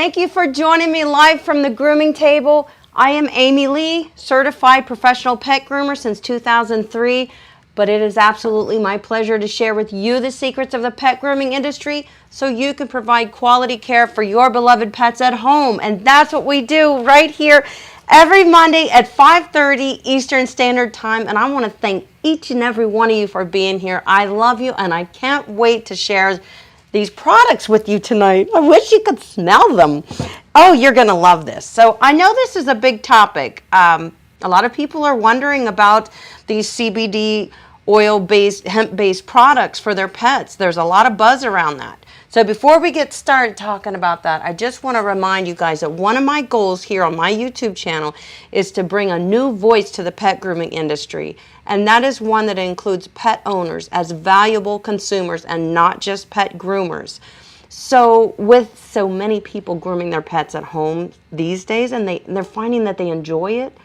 Thank you for joining me live from the grooming table. I am Amy Lee, certified professional pet groomer since 2003, but it is absolutely my pleasure to share with you the secrets of the pet grooming industry so you can provide quality care for your beloved pets at home. And that's what we do right here every Monday at 5:30 Eastern Standard Time. And I want to thank each and every one of you for being here. I love you, and I can't wait to share these products with you tonight. I wish you could smell them. Oh, you're going to love this. So I know this is a big topic. A lot of people are wondering about these CBD oil-based, hemp-based products for their pets. There's a lot of buzz around that. So before we get started talking about that, I just want to remind you guys that one of my goals here on my YouTube channel is to bring a new voice to the pet grooming industry. And that is one that includes pet owners as valuable consumers and not just pet groomers. So with so many people grooming their pets at home these days, and they're finding that they enjoy it,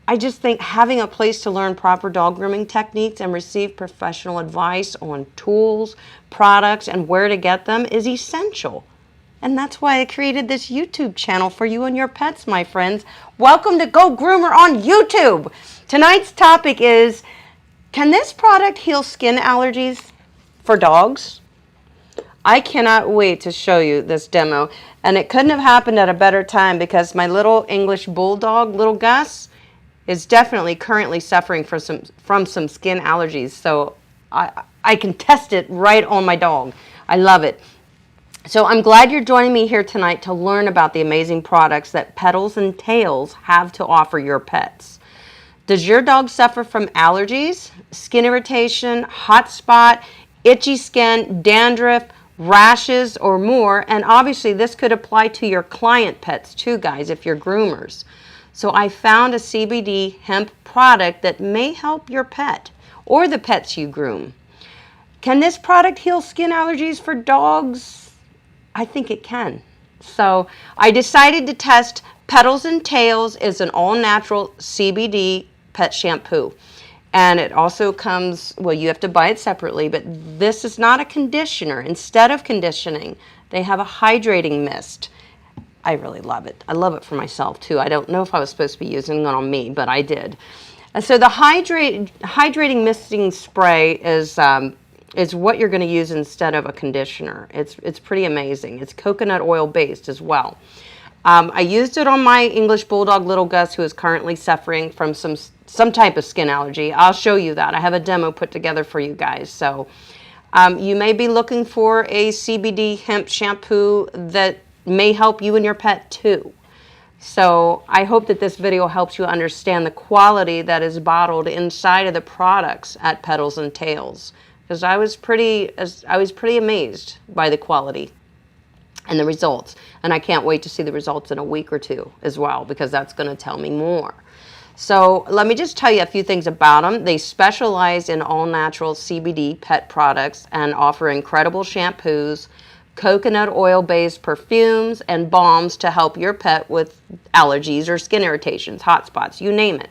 I just think having a place to learn proper dog grooming techniques and receive professional advice on tools, products, and where to get them is essential. And that's why I created this YouTube channel for you and your pets, my friends. Welcome to Go Groomer on YouTube. Tonight's topic is, can this product heal skin allergies for dogs? I cannot wait to show you this demo. And it couldn't have happened at a better time because my little English Bulldog-Little Gus is definitely currently suffering from some skin allergies. So I can test it right on my dog. I love it. So I'm glad you're joining me here tonight to learn about the amazing products that Petals and Tails have to offer your pets. Does your dog suffer from allergies, skin irritation, hot spot, itchy skin, dandruff, rashes, or more? And obviously this could apply to your client pets too, guys, if you're groomers. So I found a CBD hemp product that may help your pet or the pets you groom. Can this product heal skin allergies for dogs? I think it can. So I decided to test Petals and Tails is an all-natural CBD pet shampoo. And it also comes, well, you have to buy it separately, but this is not a conditioner. Instead of conditioning, they have a hydrating mist. I really love it. I love it for myself too. I don't know if I was supposed to be using it on me, but I did. And so the hydrating misting spray is what you're going to use instead of a conditioner. It's pretty amazing. It's coconut oil based as well. I used it on my English Bulldog-Little Gus, who is currently suffering from some type of skin allergy. I'll show you that. I have a demo put together for you guys. So you may be looking for a CBD hemp shampoo that may help you and your pet too. So I hope that this video helps you understand the quality that is bottled inside of the products at Petals and Tails, because I was pretty amazed by the quality and the results, and I can't wait to see the results in a week or two as well, because that's going to tell me more. So let me just tell you a few things about them. They specialize in all-natural CBD pet products and offer incredible shampoos, coconut oil-based perfumes, and balms to help your pet with allergies or skin irritations, hot spots, you name it.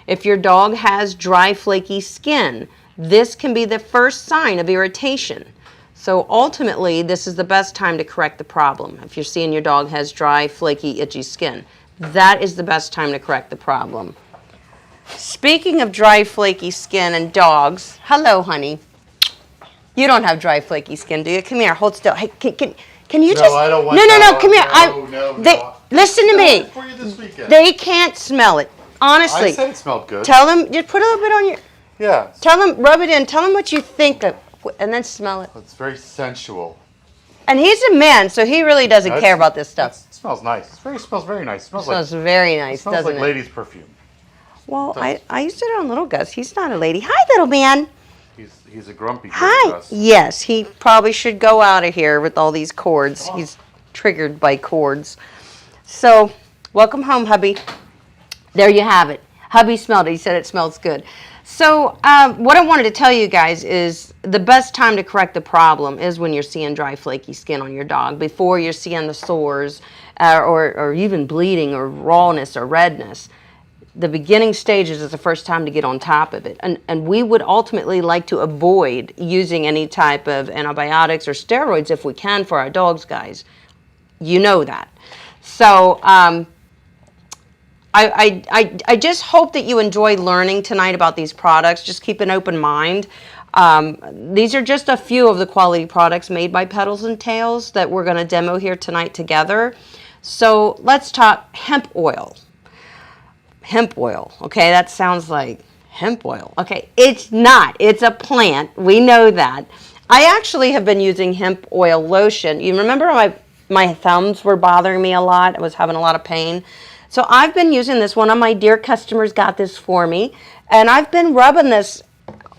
If your dog has dry, flaky skin, this can be the first sign of irritation. So ultimately, this is the best time to correct the problem. If you're seeing your dog has dry, flaky, itchy skin, that is the best time to correct the problem. Speaking of dry, flaky skin and dogs, hello, honey. You don't have dry, flaky skin, do you? Come here, hold still. Hey, can you just... No, I don't want No, come here. No. Listen to me. For you this weekend. They can't smell it. Honestly. I said it smelled good. Tell them, just put a little bit on your... Yeah. Tell them, rub it in. Tell them what you think of, and then smell it. It's very sensual. And he's a man, so he really doesn't care about this stuff. It smells nice. It smells very nice. It smells very nice, doesn't it? Smells like ladies' perfume. Well, I used it on Little Gus. He's not a lady. Hi, little man. He's a grumpy Hi. Gus. Yes, he probably should go out of here with all these cords. Oh. He's triggered by cords. So, welcome home, hubby. There you have it. Hubby smelled it. He said it smells good. So, what I wanted to tell you guys is the best time to correct the problem is when you're seeing dry, flaky skin on your dog, before you're seeing the sores or even bleeding or rawness or redness. The beginning stages is the first time to get on top of it. And we would ultimately like to avoid using any type of antibiotics or steroids if we can for our dogs, guys. You know that. So I just hope that you enjoy learning tonight about these products. Just keep an open mind. These are just a few of the quality products made by Petals and Tails that we're going to demo here tonight together. So let's talk hemp oil. Hemp oil. Okay, that sounds like hemp oil. Okay, it's not. It's a plant. We know that. I actually have been using hemp oil lotion. You remember my thumbs were bothering me a lot. I was having a lot of pain. So I've been using this. One of my dear customers got this for me, and I've been rubbing this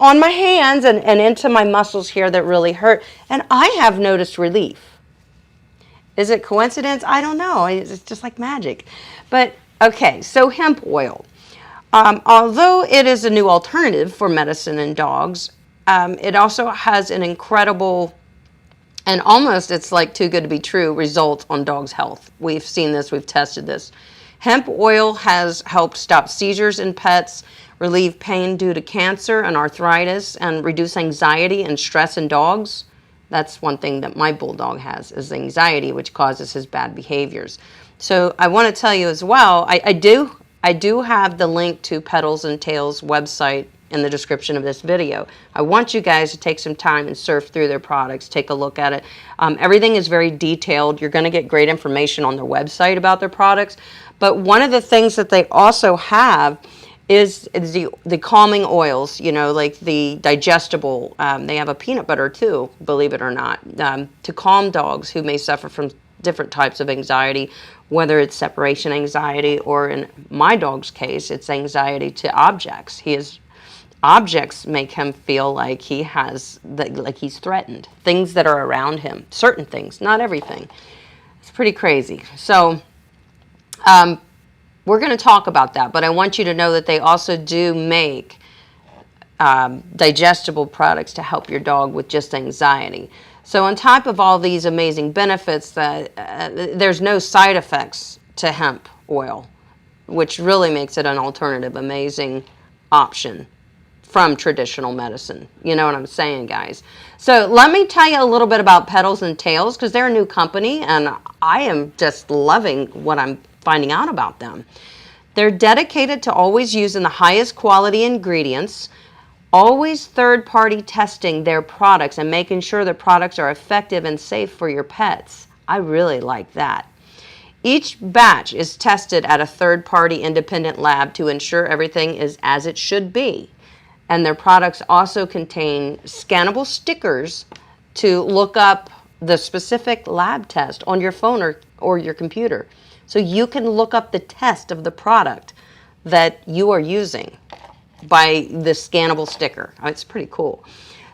on my hands and into my muscles here that really hurt, and I have noticed relief. Is it coincidence? I don't know. It's just like magic. But okay, so hemp oil. Although it is a new alternative for medicine in dogs, it also has an incredible, and almost it's like too good to be true, results on dogs' health. We've seen this, we've tested this. Hemp oil has helped stop seizures in pets, relieve pain due to cancer and arthritis, and reduce anxiety and stress in dogs. That's one thing that my bulldog has, is anxiety, which causes his bad behaviors. So I want to tell you as well, I do have the link to Petals and Tails website in the description of this video. I want you guys to take some time and surf through their products, take a look at it. Everything is very detailed. You're going to get great information on their website about their products. But one of the things that they also have is the calming oils, you know, like the digestible. They have a peanut butter too, believe it or not, to calm dogs who may suffer from different types of anxiety, whether it's separation anxiety or in my dog's case, it's anxiety to objects. Objects make him feel like like he's threatened. Things that are around him, certain things, not everything. It's pretty crazy. So we're going to talk about that, but I want you to know that they also do make digestible products to help your dog with just anxiety. So on top of all these amazing benefits, there's no side effects to hemp oil, which really makes it an alternative, amazing option from traditional medicine. You know what I'm saying, guys? So let me tell you a little bit about Petals and Tails, because they're a new company, and I am just loving what I'm finding out about them. They're dedicated to always using the highest quality ingredients, always third-party testing their products and making sure the products are effective and safe for your pets. I really like that. Each batch is tested at a third-party independent lab to ensure everything is as it should be. And their products also contain scannable stickers to look up the specific lab test on your phone or your computer. So you can look up the test of the product that you are using by the scannable sticker. It's pretty cool.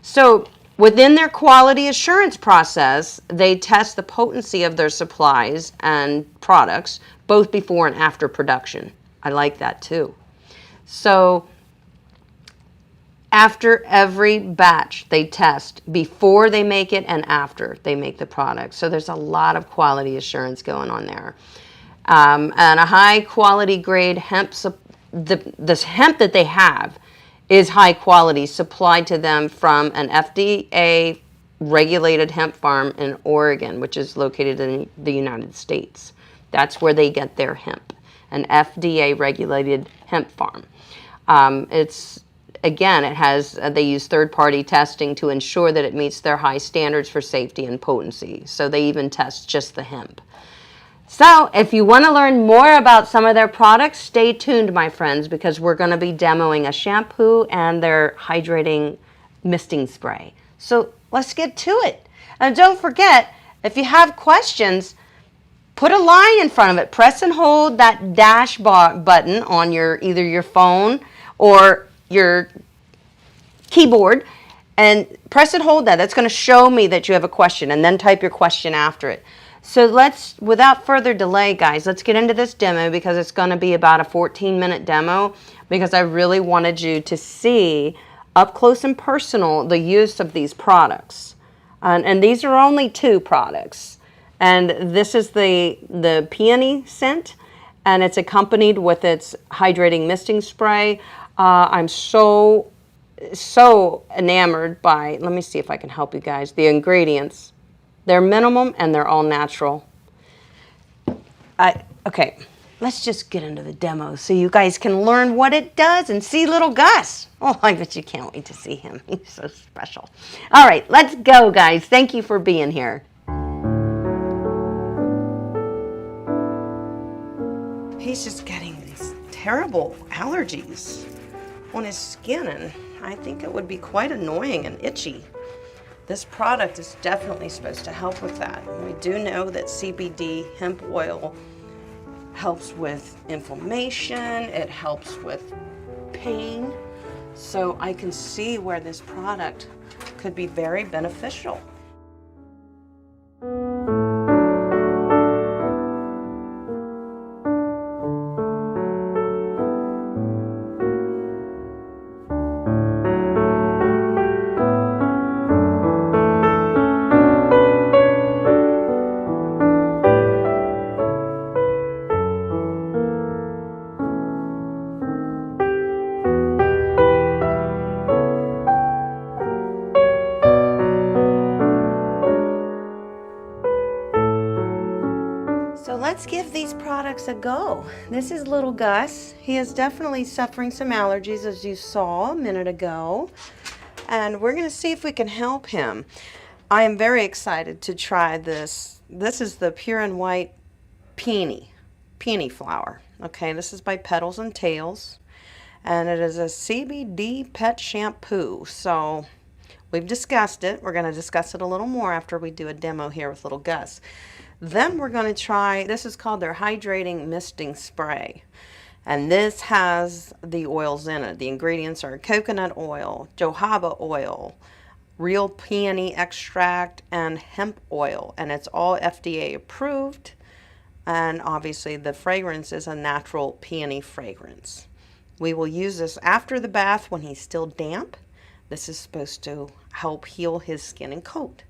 So within their quality assurance process, they test the potency of their supplies and products, both before and after production. I like that too. So after every batch, they test before they make it and after they make the product. So there's a lot of quality assurance going on there. And a high quality grade hemp, this hemp that they have is high quality, supplied to them from an FDA regulated hemp farm in Oregon, which is located in the United States. That's where they get their hemp, an FDA regulated hemp farm. They use third-party testing to ensure that it meets their high standards for safety and potency. So they even test just the hemp. So if you want to learn more about some of their products, stay tuned, my friends, because we're going to be demoing a shampoo and their hydrating misting spray. So let's get to it. And don't forget, if you have questions, put a line in front of it. Press and hold that dash button on either your phone or your keyboard, and press and hold that. That's going to show me that you have a question, and then type your question after it. So without further delay, guys, let's get into this demo, because it's going to be about a 14-minute demo, because I really wanted you to see up close and personal the use of these products. And these are only 2 products. And this is the peony scent, and it's accompanied with its hydrating misting spray. I'm so enamored by, let me see if I can help you guys, the ingredients. They're minimum and they're all natural. Okay, let's just get into the demo so you guys can learn what it does and see little Gus. Oh, I bet you can't wait to see him. He's so special. All right, let's go, guys. Thank you for being here. He's just getting these terrible allergies on his skin, and I think it would be quite annoying and itchy. This product is definitely supposed to help with that. We do know that CBD hemp oil helps with inflammation, it helps with pain, so I can see where this product could be very beneficial. So let's give these products a go. This is little Gus. He is definitely suffering some allergies, as you saw a minute ago. And we're gonna see if we can help him. I am very excited to try this. This is the Pure and White Peony flower. Okay, this is by Petals and Tails. And it is a CBD pet shampoo. So we've discussed it. We're gonna discuss it a little more after we do a demo here with little Gus. Then we're going to try, this is called their hydrating misting spray. And this has the oils in it. The ingredients are coconut oil, jojoba oil, real peony extract, and hemp oil. And it's all FDA approved. And obviously the fragrance is a natural peony fragrance. We will use this after the bath when he's still damp. This is supposed to help heal his skin and coat.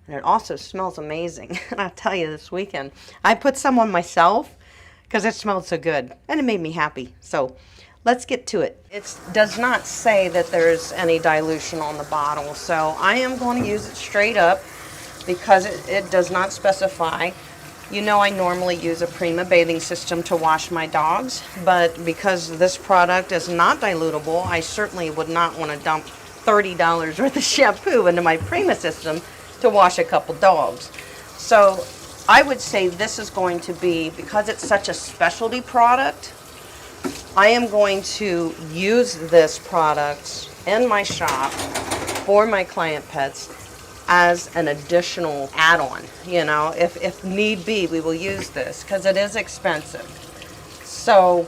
And it also smells amazing. And I'll tell you, this weekend, I put some on myself because it smelled so good. And it made me happy. So let's get to it. It does not say that there's any dilution on the bottle. So I am going to use it straight up because it does not specify. You know, I normally use a Prima bathing system to wash my dogs. But because this product is not dilutable, I certainly would not want to dump $30 worth of shampoo into my Prima system to wash a couple dogs. So I would say this is going to be, because it's such a specialty product, I am going to use this product in my shop for my client pets as an additional add-on. You know, if need be, we will use this because it is expensive. So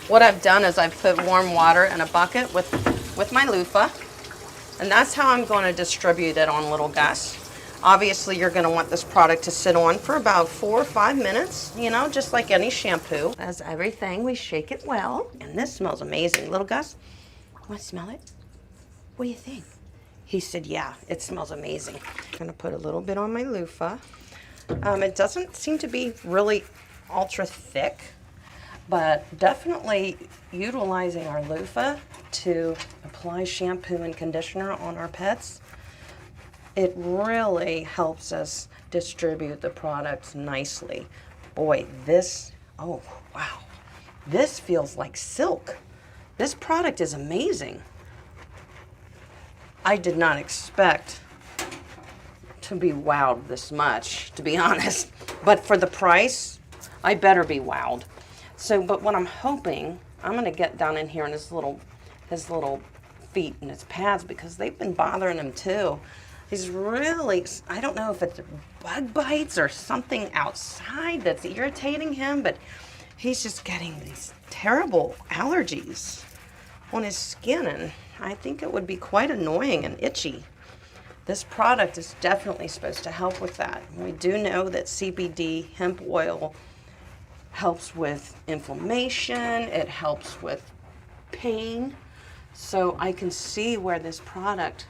what I've done is I've put warm water in a bucket with my loofah. And that's how I'm going to distribute it on little Gus. Obviously, you're going to want this product to sit on for about 4 or 5 minutes, you know, just like any shampoo. As everything, we shake it well. And this smells amazing. Little Gus, want to smell it? What do you think? He said, yeah, it smells amazing. I'm going to put a little bit on my loofah. It doesn't seem to be really ultra thick, but definitely utilizing our loofah to apply shampoo and conditioner on our pets, it really helps us distribute the products nicely. Boy, this, oh wow, this feels like silk. This product is amazing. I did not expect to be wowed this much, to be honest. But for the price, I better be wowed. So, but what I'm hoping, I'm going to get down in here in his little feet and his pads because they've been bothering him too. He's really, I don't know if it's bug bites or something outside that's irritating him, but he's just getting these terrible allergies on his skin, and I think it would be quite annoying and itchy. This product is definitely supposed to help with that. We do know that CBD hemp oil helps with inflammation, it helps with pain, so I can see where this product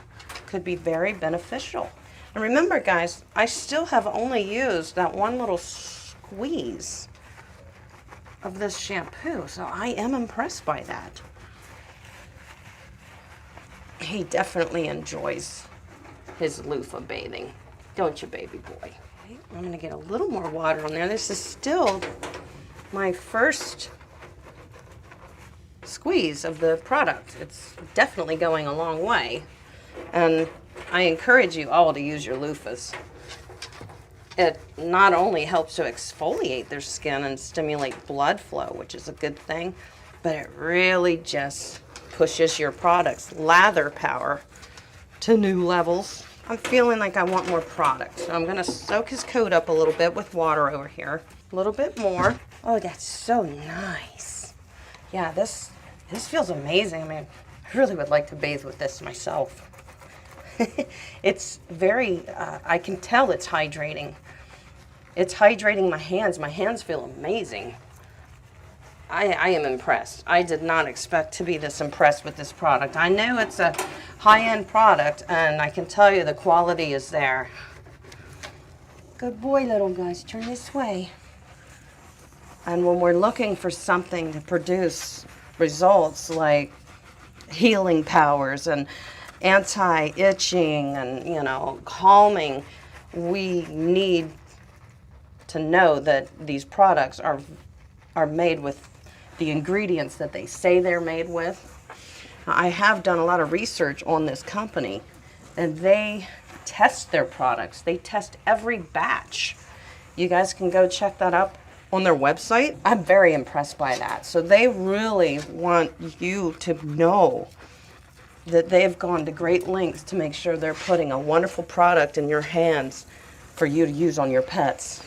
could be very beneficial. And remember guys, I still have only used that one little squeeze of this shampoo, so I am impressed by that. He definitely enjoys his loofah bathing, don't you, baby boy? Okay, I'm gonna get a little more water on there. This is still my first squeeze of the product. It's definitely going a long way. And I encourage you all to use your loofahs. It not only helps to exfoliate their skin and stimulate blood flow, which is a good thing, but it really just pushes your product's lather power to new levels. I'm feeling like I want more product, so I'm gonna soak his coat up a little bit with water over here. A little bit more. Oh, that's so nice. Yeah, this feels amazing. I mean, I really would like to bathe with this myself. It's very, I can tell it's hydrating. It's hydrating my hands. My hands feel amazing. I am impressed. I did not expect to be this impressed with this product. I know it's a high-end product, and I can tell you the quality is there. Good boy, little Gus. Turn this way. And when we're looking for something to produce results like healing powers and anti-itching and, you know, calming, we need to know that these products are made with the ingredients that they say they're made with. I have done a lot of research on this company, and they test their products. They test every batch. You guys can go check that up on their website. I'm very impressed by that. So they really want you to know that they've gone to great lengths to make sure they're putting a wonderful product in your hands for you to use on your pets.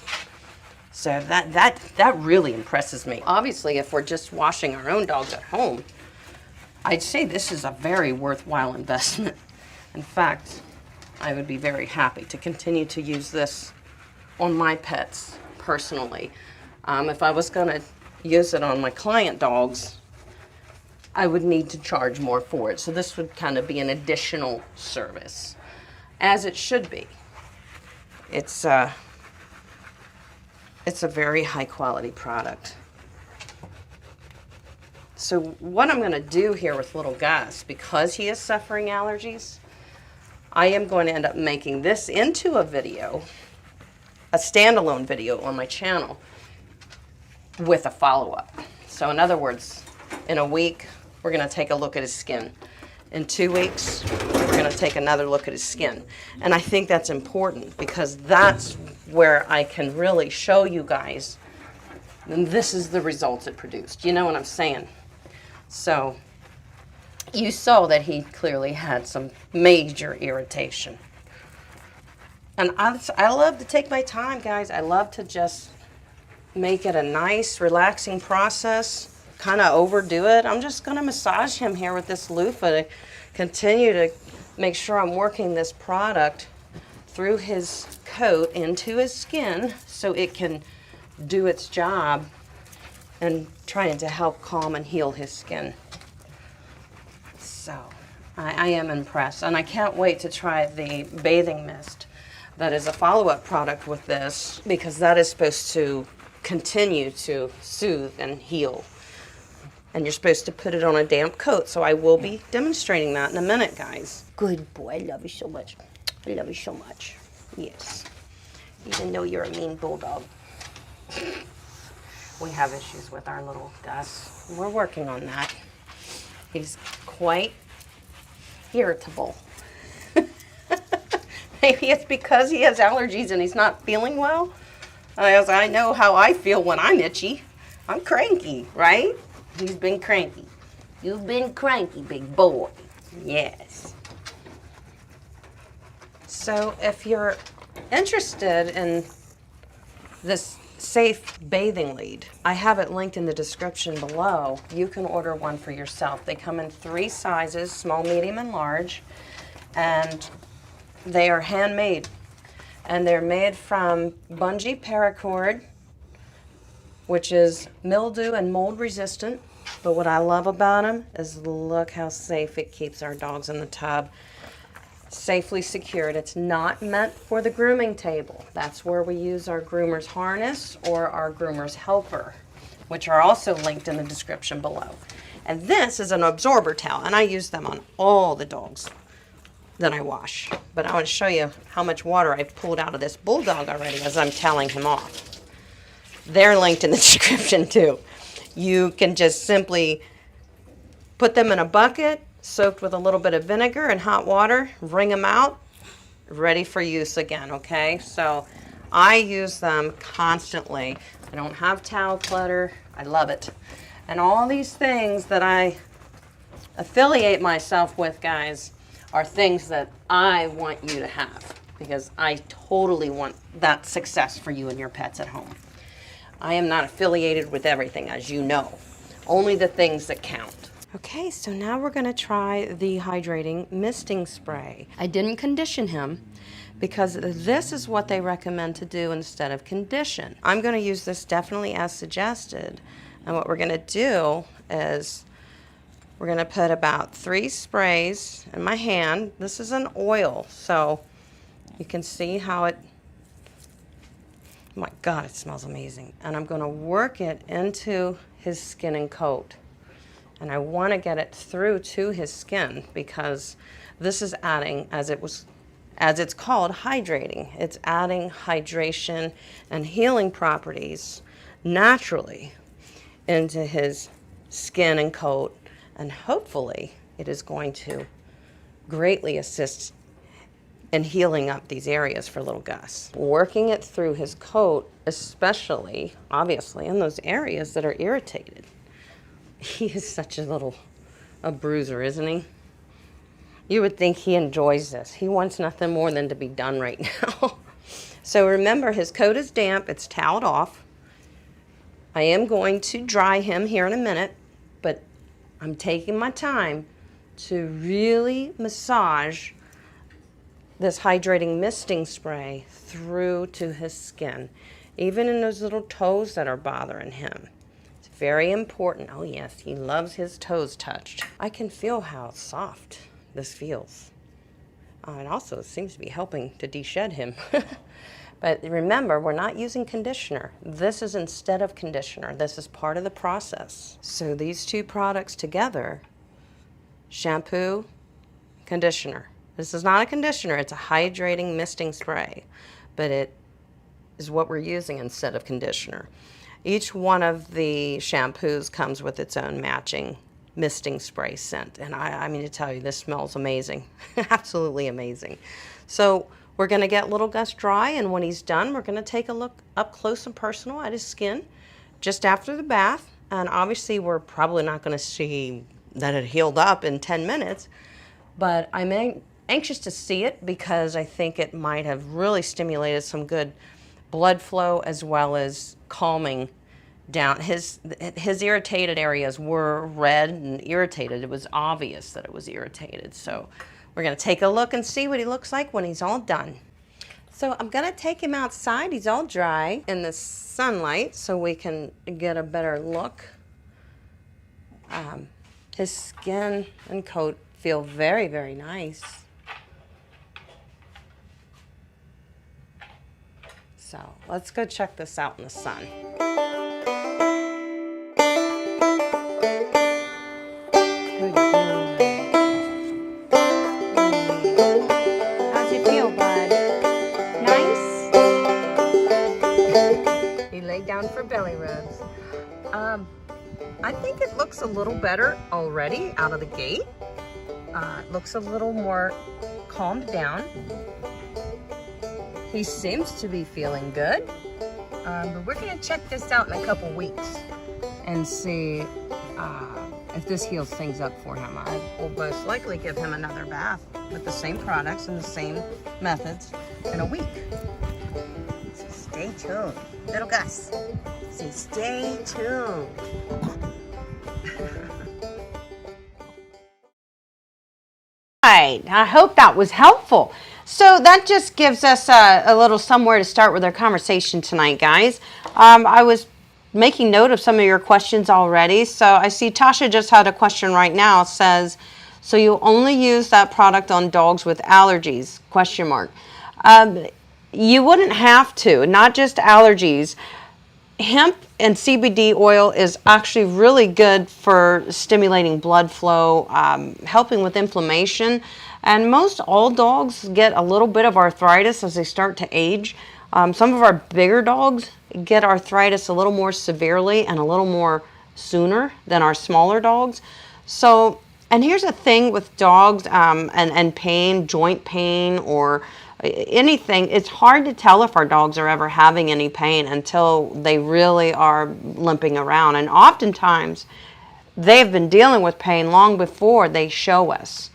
So that really impresses me. Obviously, if we're just washing our own dogs at home, I'd say this is a very worthwhile investment. In fact, I would be very happy to continue to use this on my pets personally. If I was going to use it on my client dogs, I would need to charge more for it. So this would kind of be an additional service, as it should be. It's a very high quality product. So what I'm going to do here with little Gus, because he is suffering allergies, I am going to end up making this into a video, a standalone video on my channel with a follow-up. So in other words, in a week, we're going to take a look at his skin. In 2 weeks, we're going to take another look at his skin. And I think that's important because that's where I can really show you guys, and this is the results it produced. You know what I'm saying? So you saw that he clearly had some major irritation. And I love to take my time, guys. I love to just make it a nice, relaxing process. Kind of overdo it. I'm just going to massage him here with this loofah to continue to make sure I'm working this product through his coat into his skin so it can do its job and trying to help calm and heal his skin. So I am impressed, and I can't wait to try the bathing mist that is a follow-up product with this, because that is supposed to continue to soothe and heal. And you're supposed to put it on a damp coat, so I will be demonstrating that in a minute, guys. Good boy, I love you so much. I love you so much. Yes. Even though you're a mean bulldog. We have issues with our little Gus. We're working on that. He's quite irritable. Maybe it's because he has allergies and he's not feeling well. As I know how I feel when I'm itchy. I'm cranky, right? He's been cranky. You've been cranky, big boy. Yes. So if you're interested in this safe bathing lead, I have it linked in the description below. You can order one for yourself. They come in 3 sizes, small, medium, and large, and they are handmade. And they're made from bungee paracord, which is mildew and mold resistant. But what I love about them is look how safe it keeps our dogs in the tub. Safely secured. It's not meant for the grooming table. That's where we use our groomer's harness or our groomer's helper, which are also linked in the description below. And this is an absorber towel, and I use them on all the dogs. then I wash. But I want to show you how much water I've pulled out of this bulldog already as I'm telling him off. They're linked in the description too. You can just simply put them in a bucket, soaked with a little bit of vinegar and hot water, wring them out, ready for use again, okay? So I use them constantly. I don't have towel clutter. I love it. And all these things that I affiliate myself with, guys, are things that I want you to have because I totally want that success for you and your pets at home. I am not affiliated with everything, as you know. Only the things that count. Okay, so now we're gonna try the hydrating misting spray. I didn't condition him because this is what they recommend to do instead of condition. I'm gonna use this definitely as suggested. And what we're gonna do is we're gonna put about 3 sprays in my hand. This is an oil, so you can see how it, oh my God, it smells amazing. And I'm gonna work it into his skin and coat. And I want to get it through to his skin because this is adding, as it's called, hydrating. It's adding hydration and healing properties naturally into his skin and coat, and hopefully it is going to greatly assist in healing up these areas for little Gus. Working it through his coat, especially, obviously, in those areas that are irritated. He is such a bruiser, isn't he? You would think he enjoys this. He wants nothing more than to be done right now. So remember, his coat is damp, it's toweled off. I am going to dry him here in a minute, but I'm taking my time to really massage this hydrating misting spray through to his skin, even in those little toes that are bothering him. Very important. Oh yes, he loves his toes touched. I can feel how soft this feels. It also seems to be helping to de-shed him. But remember, we're not using conditioner. This is instead of conditioner. This is part of the process. So these 2 products together, shampoo, conditioner. This is not a conditioner, it's a hydrating misting spray, but it is what we're using instead of conditioner. Each one of the shampoos comes with its own matching misting spray scent. And I mean to tell you, this smells amazing. Absolutely amazing. So we're going to get little Gus dry, and when he's done, we're going to take a look up close and personal at his skin just after the bath. And obviously, we're probably not going to see that it healed up in 10 minutes, but I'm anxious to see it because I think it might have really stimulated some good blood flow as well as calming down. His irritated areas were red and irritated. It was obvious that it was irritated. So we're going to take a look and see what he looks like when he's all done. So I'm going to take him outside. He's all dry in the sunlight so we can get a better look. His skin and coat feel very, very nice. So let's go check this out in the sun. How's it feel, bud? Nice? He laid down for belly rubs. I think it looks a little better already out of the gate. It looks a little more calmed down. He seems to be feeling good, but we're going to check this out in a couple weeks and see if this heals things up for him. I will most likely give him another bath with the same products and the same methods in a week. So stay tuned. Little Gus, say stay tuned. Right, I hope that was helpful. So that just gives us a little somewhere to start with our conversation tonight, guys. I was making note of some of your questions already. So I see Tasha just had a question right now. It says, so you only use that product on dogs with allergies, question mark. You wouldn't have to, not just allergies. Hemp and CBD oil is actually really good for stimulating blood flow, helping with inflammation. And most all dogs get a little bit of arthritis as they start to age. Some of our bigger dogs get arthritis a little more severely and a little more sooner than our smaller dogs. So, and here's the thing with dogs and pain, joint pain or anything, it's hard to tell if our dogs are ever having any pain until they really are limping around. And oftentimes, they've been dealing with pain long before they show us.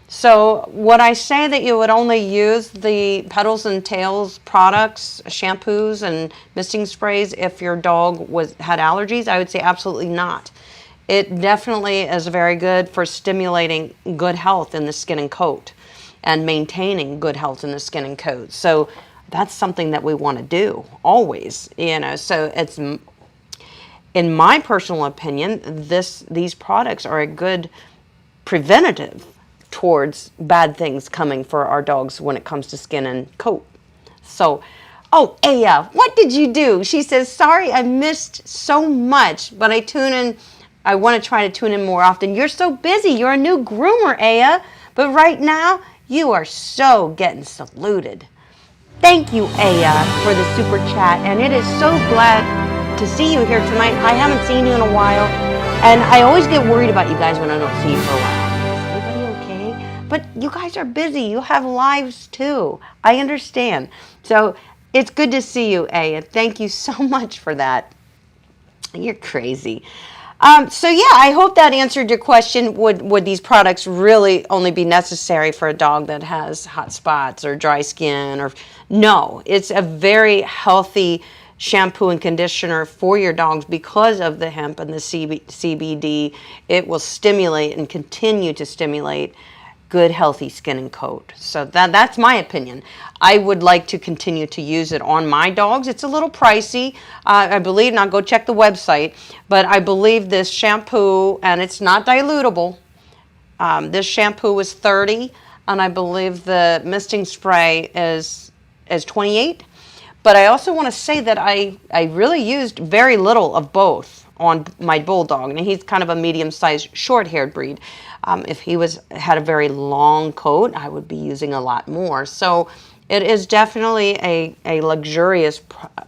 So would I say that you would only use the Petals and Tails products, shampoos and misting sprays if your dog had allergies? I would say absolutely not. It definitely is very good for stimulating good health in the skin and coat and maintaining good health in the skin and coat. So that's something that we want to do always, so it's, in my personal opinion, these products are a good preventative towards bad things coming for our dogs when it comes to skin and coat. So, oh, Aya, what did you do? She says, sorry, I missed so much, but I tune in. I want to try to tune in more often. You're so busy. You're a new groomer, Aya. But right now, you are so getting saluted. Thank you, Aya, for the super chat. And it is so glad to see you here tonight. I haven't seen you in a while. And I always get worried about you guys when I don't see you for a while. But you guys are busy. You have lives too. I understand. So it's good to see you, Aya. Thank you so much for that. You're crazy. So yeah, I hope that answered your question. Would these products really only be necessary for a dog that has hot spots or dry skin? Or no, it's a very healthy shampoo and conditioner for your dogs because of the hemp and the CBD. It will stimulate and continue to stimulate good, healthy skin and coat. So that's my opinion. I would like to continue to use it on my dogs. It's a little pricey, I believe, and I'll go check the website, but I believe this shampoo, and it's not dilutable, this shampoo is $30, and I believe the misting spray is $28. But I also want to say that I really used very little of both on my bulldog, and he's kind of a medium-sized, short-haired breed. If he had a very long coat, I would be using a lot more. So it is definitely a luxurious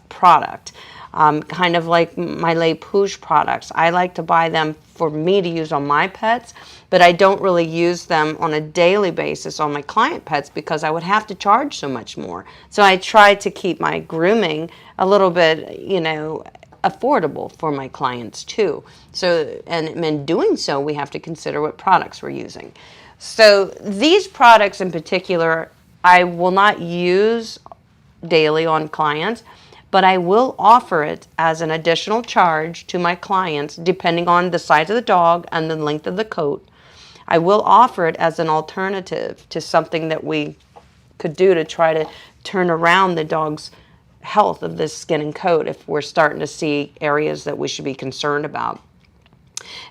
product, kind of like my Les Pouches products. I like to buy them for me to use on my pets, but I don't really use them on a daily basis on my client pets because I would have to charge so much more. So I try to keep my grooming a little bit, affordable for my clients too. So, and in doing so, we have to consider what products we're using. So these products in particular, I will not use daily on clients, but I will offer it as an additional charge to my clients depending on the size of the dog and the length of the coat. I will offer it as an alternative to something that we could do to try to turn around the dog's health of this skin and coat if we're starting to see areas that we should be concerned about.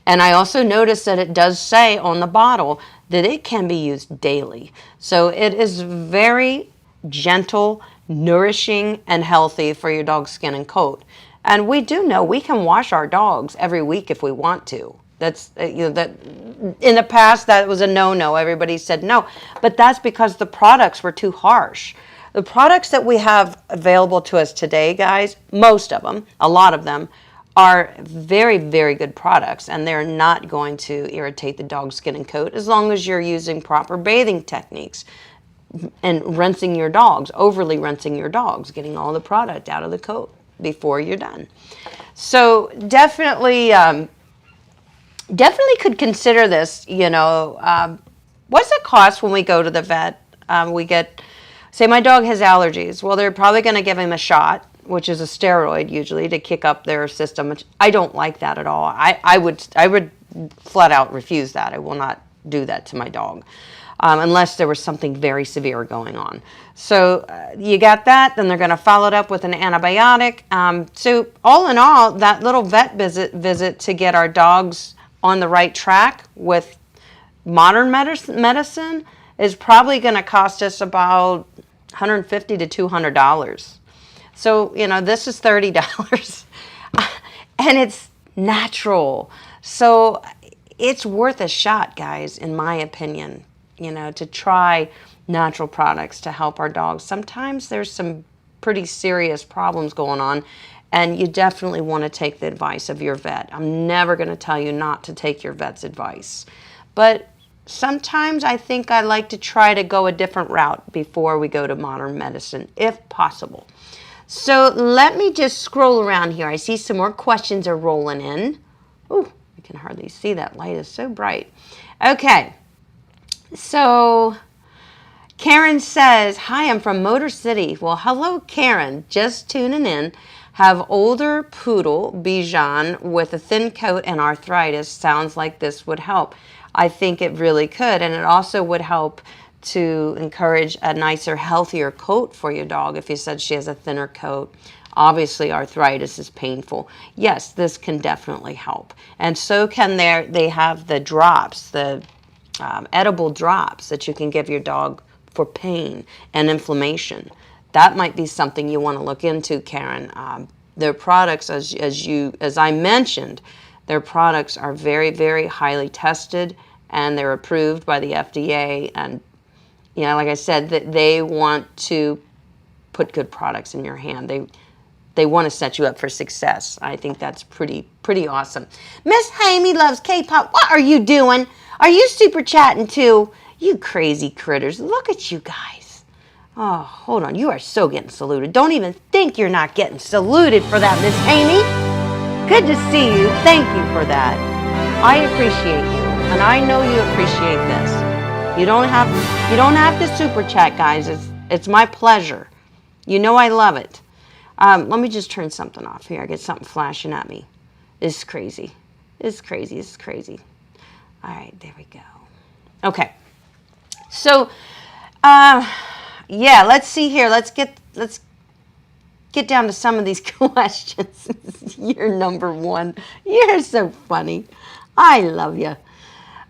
And I also noticed that it does say on the bottle that it can be used daily. So it is very gentle, nourishing, and healthy for your dog's skin and coat. And we do know we can wash our dogs every week if we want to. That's, that in the past that was a no-no. Everybody said no. But that's because the products were too harsh. The products that we have available to us today, guys, most of them, a lot of them, are very, very good products, and they're not going to irritate the dog's skin and coat as long as you're using proper bathing techniques and rinsing your dogs, overly rinsing your dogs, getting all the product out of the coat before you're done. So definitely, definitely could consider this, what's the cost when we go to the vet? Say my dog has allergies. Well, they're probably going to give him a shot, which is a steroid usually to kick up their system. Which I don't like that at all. I would flat out refuse that. I will not do that to my dog unless there was something very severe going on. So you got that. Then they're going to follow it up with an antibiotic. So all in all, that little vet visit to get our dogs on the right track with modern medicine is probably going to cost us about $150 to $200. So, this is $30 and it's natural. So it's worth a shot, guys, in my opinion. to try natural products to help our dogs. Sometimes there's some pretty serious problems going on, and you definitely want to take the advice of your vet. I'm never going to tell you not to take your vet's advice. But sometimes I think I like to try to go a different route before we go to modern medicine, if possible. So let me just scroll around here. I see some more questions are rolling in. Ooh, I can hardly see. That light is so bright. Okay, so Karen says, hi, I'm from Motor City. Well, hello, Karen. Just tuning in. Have older poodle, Bichon, with a thin coat and arthritis. Sounds like this would help. I think it really could, and it also would help to encourage a nicer, healthier coat for your dog if you said she has a thinner coat. Obviously, arthritis is painful. Yes, this can definitely help. And so can they have the drops, the edible drops that you can give your dog for pain and inflammation. That might be something you want to look into, Karen. Their products, as I mentioned, their products are very, very highly tested, and they're approved by the FDA. And like I said, that they want to put good products in your hand. They want to set you up for success. I think that's pretty awesome. Miss Hamey loves K-pop. What are you doing? Are you super chatting too? You crazy critters. Look at you guys. Oh, hold on. You are so getting saluted. Don't even think you're not getting saluted for that, Miss Hamey. Good to see you. Thank you for that. I appreciate you, and I know you appreciate this. You don't have to super chat, guys. It's my pleasure. You know I love it. Let me just turn something off here. I get something flashing at me. It's crazy. It's crazy. It's crazy. All right, there we go. Okay. So, yeah, let's see here. Let's get down to some of these questions. You're number one. You're so funny. I love you.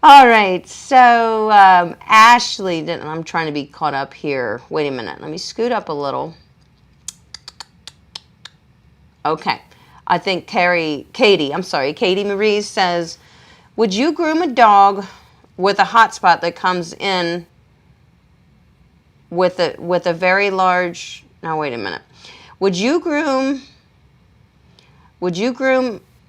All right, so Ashley, I'm trying to be caught up here. Wait a minute. Let me scoot up a little. Okay. I think Katie Marie says, would you groom a dog with a hot spot that comes in with a very large, now wait a minute. Would you groom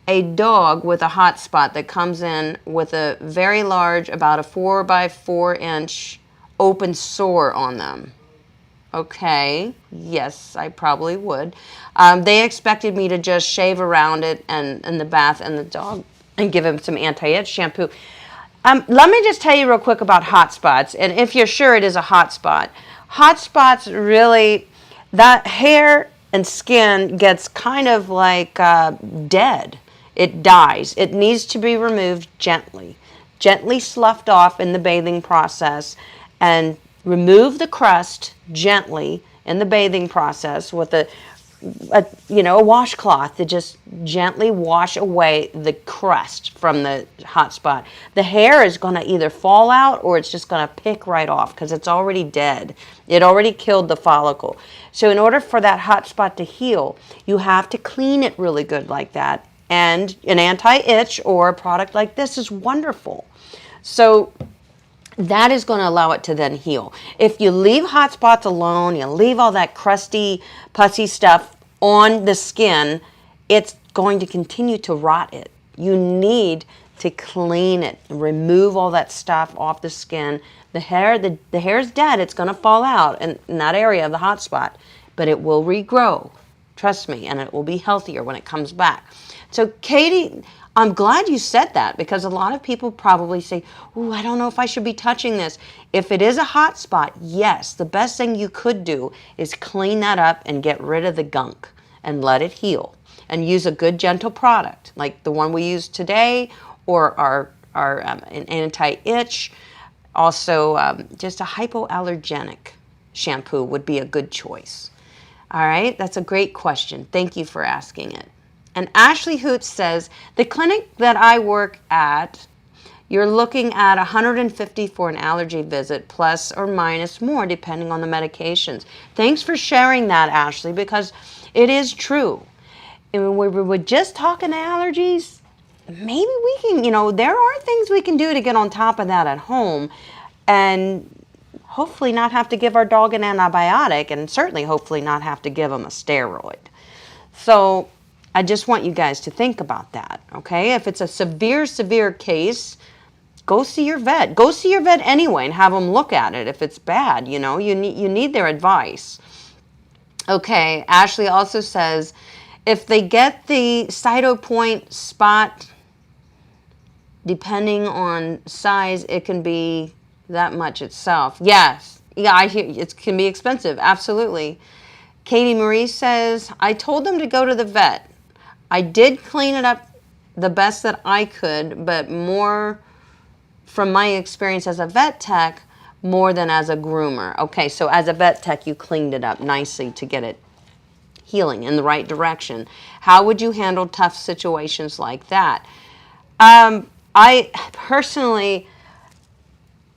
a dog with a hot spot that comes in with a very large, about a 4 by 4 inch open sore on them? Okay, yes, I probably would. They expected me to just shave around it and in the bath and the dog and give him some anti-itch shampoo. Let me just tell you real quick about hot spots, and if you're sure it is a hot spot. Hot spots really, that hair and skin gets kind of like dead. It dies. It needs to be removed gently sloughed off in the bathing process, and remove the crust gently in the bathing process with a washcloth to just gently wash away the crust from the hot spot. The hair is going to either fall out or it's just going to pick right off because it's already dead. It already killed the follicle. So in order for that hot spot to heal, you have to clean it really good like that. And an anti-itch or a product like this is wonderful. So that is going to allow it to then heal. If you leave hot spots alone, you leave all that crusty, pussy stuff on the skin, it's going to continue to rot it. You need to clean it, remove all that stuff off the skin. The hair's dead. It's going to fall out in that area of the hot spot, but it will regrow. Trust me, and it will be healthier when it comes back. So, Katie, I'm glad you said that because a lot of people probably say, ooh, I don't know if I should be touching this. If it is a hot spot, yes, the best thing you could do is clean that up and get rid of the gunk and let it heal. And use a good gentle product like the one we use today or our an anti-itch. Also, just a hypoallergenic shampoo would be a good choice. All right, that's a great question. Thank you for asking it. And Ashley Hoots says, the clinic that I work at, you're looking at $150 for an allergy visit, plus or minus more, depending on the medications. Thanks for sharing that, Ashley, because it is true. And we were just talking allergies. Maybe we can, there are things we can do to get on top of that at home. and hopefully not have to give our dog an antibiotic, and certainly hopefully not have to give them a steroid. So I just want you guys to think about that, okay? If it's a severe case, go see your vet. Go see your vet anyway and have them look at it if it's bad, you know. You need their advice. Okay, Ashley also says, if they get the cytopoint spot, depending on size, it can be that much itself. Yes, yeah, I hear it can be expensive, absolutely. Katie Marie says, I told them to go to the vet. I did clean it up the best that I could, but more from my experience as a vet tech, more than as a groomer. Okay, so as a vet tech, you cleaned it up nicely to get it healing in the right direction. How would you handle tough situations like that? I personally,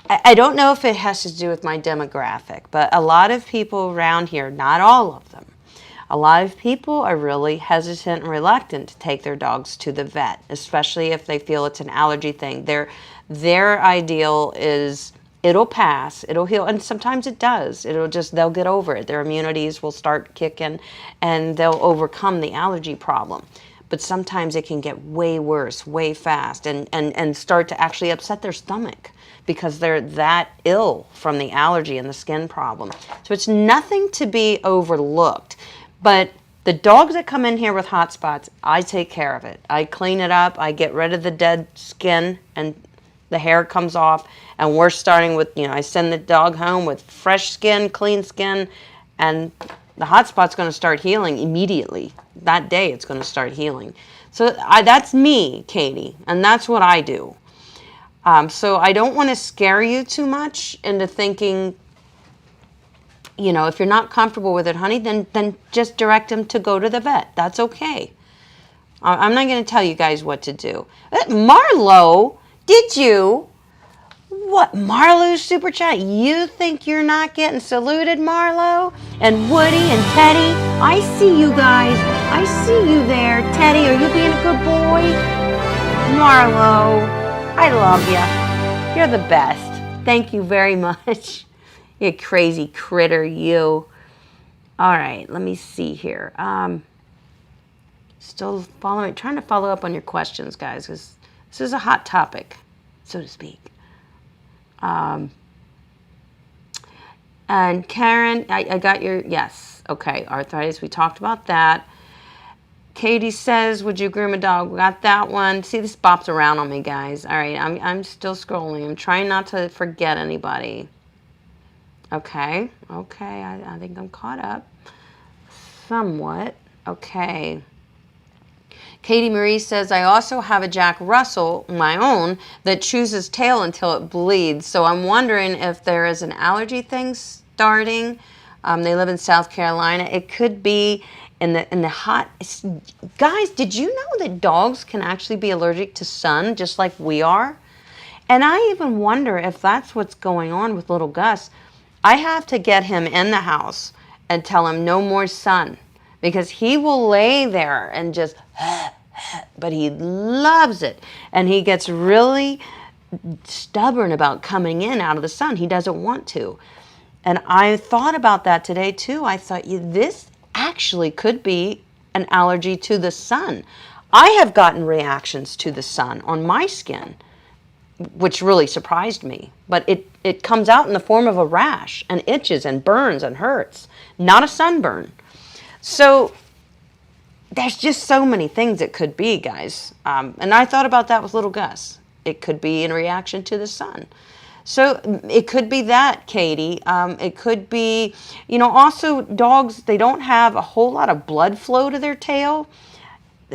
I don't know if it has to do with my demographic, but a lot of people around here, not all of them, a lot of people are really hesitant and reluctant to take their dogs to the vet, especially if they feel it's an allergy thing. Their ideal is it'll pass, it'll heal, and sometimes it does. They'll get over it. Their immunities will start kicking and they'll overcome the allergy problem. But sometimes it can get way worse, way fast, and start to actually upset their stomach because they're that ill from the allergy and the skin problem. So it's nothing to be overlooked. But the dogs that come in here with hot spots, I take care of it. I clean it up, I get rid of the dead skin, and the hair comes off, and we're starting with, I send the dog home with fresh skin, clean skin, and the hot spot's going to start healing immediately. That day it's going to start healing. So that's me, Katie, and that's what I do. So I don't want to scare you too much into thinking, if you're not comfortable with it, honey, then just direct them to go to the vet. That's okay. I'm not going to tell you guys what to do. Marlo, did you? What, Marlo's super chat? You think you're not getting saluted, Marlo? And Woody and Teddy? I see you guys. I see you there. Teddy, are you being a good boy? Marlo, I love you. You're the best. Thank you very much. You crazy critter, you. All right, let me see here. Still trying to follow up on your questions, guys, because this is a hot topic, so to speak. And Karen, I got your, yes, okay, arthritis, we talked about that. Katie says, would you groom a dog? We got that one. See, this bops around on me, guys. All right, I'm still scrolling. I'm trying not to forget anybody. Okay, I think I'm caught up somewhat. Okay. Katie Marie says, I also have a Jack Russell, my own, that chews his tail until it bleeds. So I'm wondering if there is an allergy thing starting. They live in South Carolina. It could be in the hot. Guys, did you know that dogs can actually be allergic to sun just like we are? And I even wonder if that's what's going on with little Gus. I have to get him in the house and tell him no more sun, because he will lay there and just, but he loves it. And he gets really stubborn about coming in out of the sun. He doesn't want to. And I thought about that today too. I thought, this actually could be an allergy to the sun. I have gotten reactions to the sun on my skin, which really surprised me. But it comes out in the form of a rash and itches and burns and hurts, not a sunburn. So there's just so many things it could be, guys. And I thought about that with little Gus. It could be in reaction to the sun. So it could be that, Katie. It could be, also dogs, they don't have a whole lot of blood flow to their tail.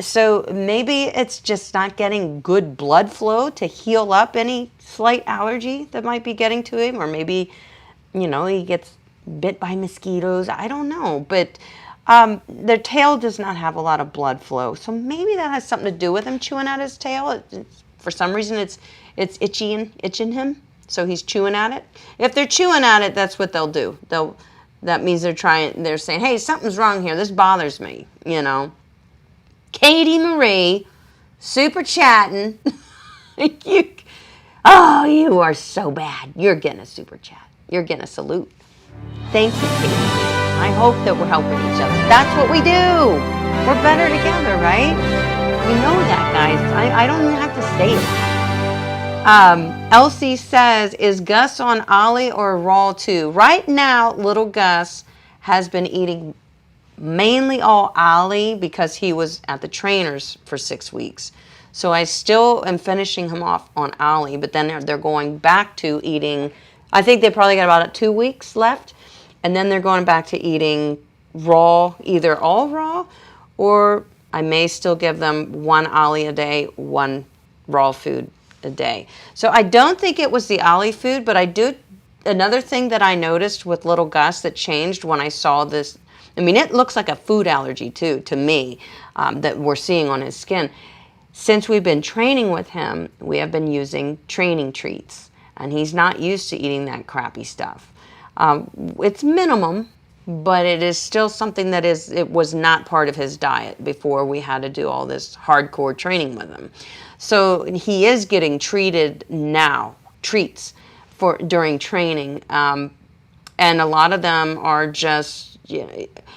So maybe it's just not getting good blood flow to heal up any slight allergy that might be getting to him. Or maybe, he gets bit by mosquitoes. I don't know. But their tail does not have a lot of blood flow. So maybe that has something to do with him chewing at his tail. For some reason, it's itching him. So he's chewing at it. If they're chewing at it, that's what they'll do. That means they're saying, hey, something's wrong here. This bothers me, Katie Marie, super chatting. Oh, you are so bad. You're getting a super chat. You're getting a salute. Thank you, Katie. I hope that we're helping each other. That's what we do. We're better together, right? We know that, guys. I don't even have to say it. Elsie says, is Gus on Ollie or Raw too? Right now, little Gus has been eating mainly all Ollie because he was at the trainers for 6 weeks. So I still am finishing him off on Ollie, but then they're going back to eating, I think they probably got about 2 weeks left, and then they're going back to eating raw, either all raw, or I may still give them 1 Ollie a day, 1 raw food a day. So I don't think it was the Ollie food, but I do, another thing that I noticed with little Gus that changed when I saw this, I mean, it looks like a food allergy too, to me, that we're seeing on his skin. Since we've been training with him, we have been using training treats, and he's not used to eating that crappy stuff. It's minimum, but it is still something that it was not part of his diet before we had to do all this hardcore training with him. So he is getting treated now, treats during training, and a lot of them are just,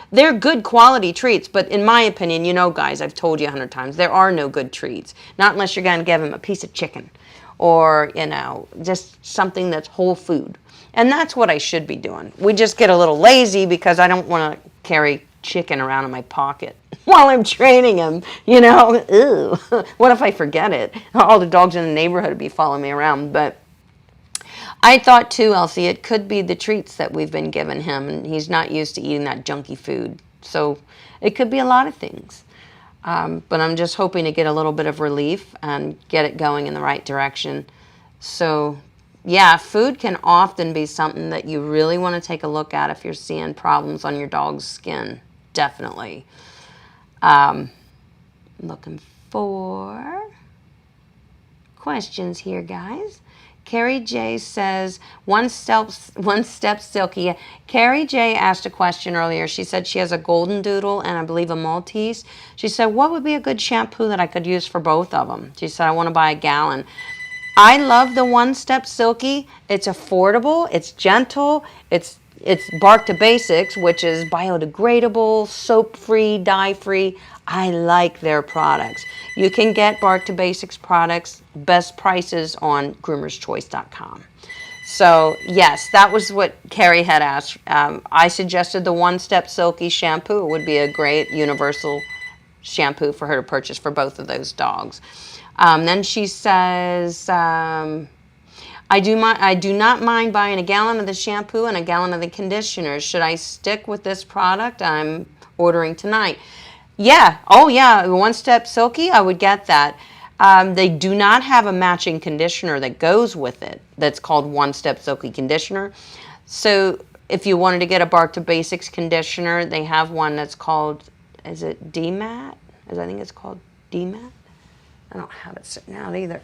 they're good quality treats, but in my opinion, you know, guys, I've told you 100 times, there are no good treats. Not unless you're going to give him a piece of chicken or, you know, just something that's whole food. And that's what I should be doing. We just get a little lazy because I don't want to carry chicken around in my pocket while I'm training him, you know. Ew. What if I forget it? All the dogs in the neighborhood would be following me around, but I thought too, Elsie, it could be the treats that we've been giving him, and he's not used to eating that junky food. So it could be a lot of things. But I'm just hoping to get a little bit of relief and get it going in the right direction. So yeah, food can often be something that you really want to take a look at if you're seeing problems on your dog's skin. Definitely. Looking for questions here, guys. Carrie J says, one step silky. Carrie J asked a question earlier. She said she has a golden doodle and I believe a Maltese. She said, what would be a good shampoo that I could use for both of them? She said, I want to buy a gallon. I love the One Step Silky. It's affordable, it's gentle, it's Bark to Basics, which is biodegradable, soap-free, dye-free. I like their products. You can get Bark to Basics products, best prices on groomerschoice.com. So yes, that was what Carrie had asked. I suggested the One Step Silky shampoo. It would be a great universal shampoo for her to purchase for both of those dogs. Then she says, I do not mind buying a gallon of the shampoo and a gallon of the conditioner. Should I stick with this product I'm ordering tonight? Yeah. Oh, yeah. One Step Silky, I would get that. They do not have a matching conditioner that goes with it that's called One Step Silky Conditioner. So if you wanted to get a Bark to Basics conditioner, they have one that's called, is it D-Mat? I think it's called D-Mat. I don't have it sitting out either.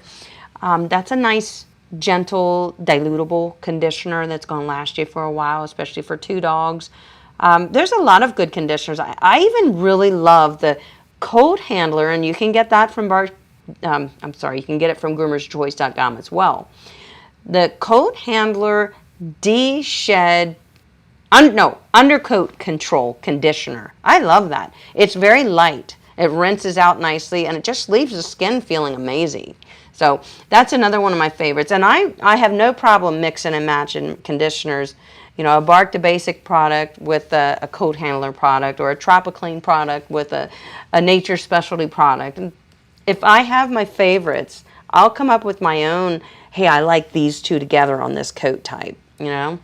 That's a nice, gentle, dilutable conditioner that's going to last you for a while, especially for 2 dogs. There's a lot of good conditioners. I even really love the Coat Handler, and you can get that from you can get it from groomerschoice.com as well. The Coat Handler De-Shed Undercoat Control Conditioner. I love that. It's very light. It rinses out nicely, and it just leaves the skin feeling amazing. So that's another one of my favorites. And I have no problem mixing and matching conditioners. You know, a Bark to Basic product with a Coat Handler product, or a Tropiclean product with a Nature Specialty product. And if I have my favorites, I'll come up with my own, hey, I like these two together on this coat type, you know.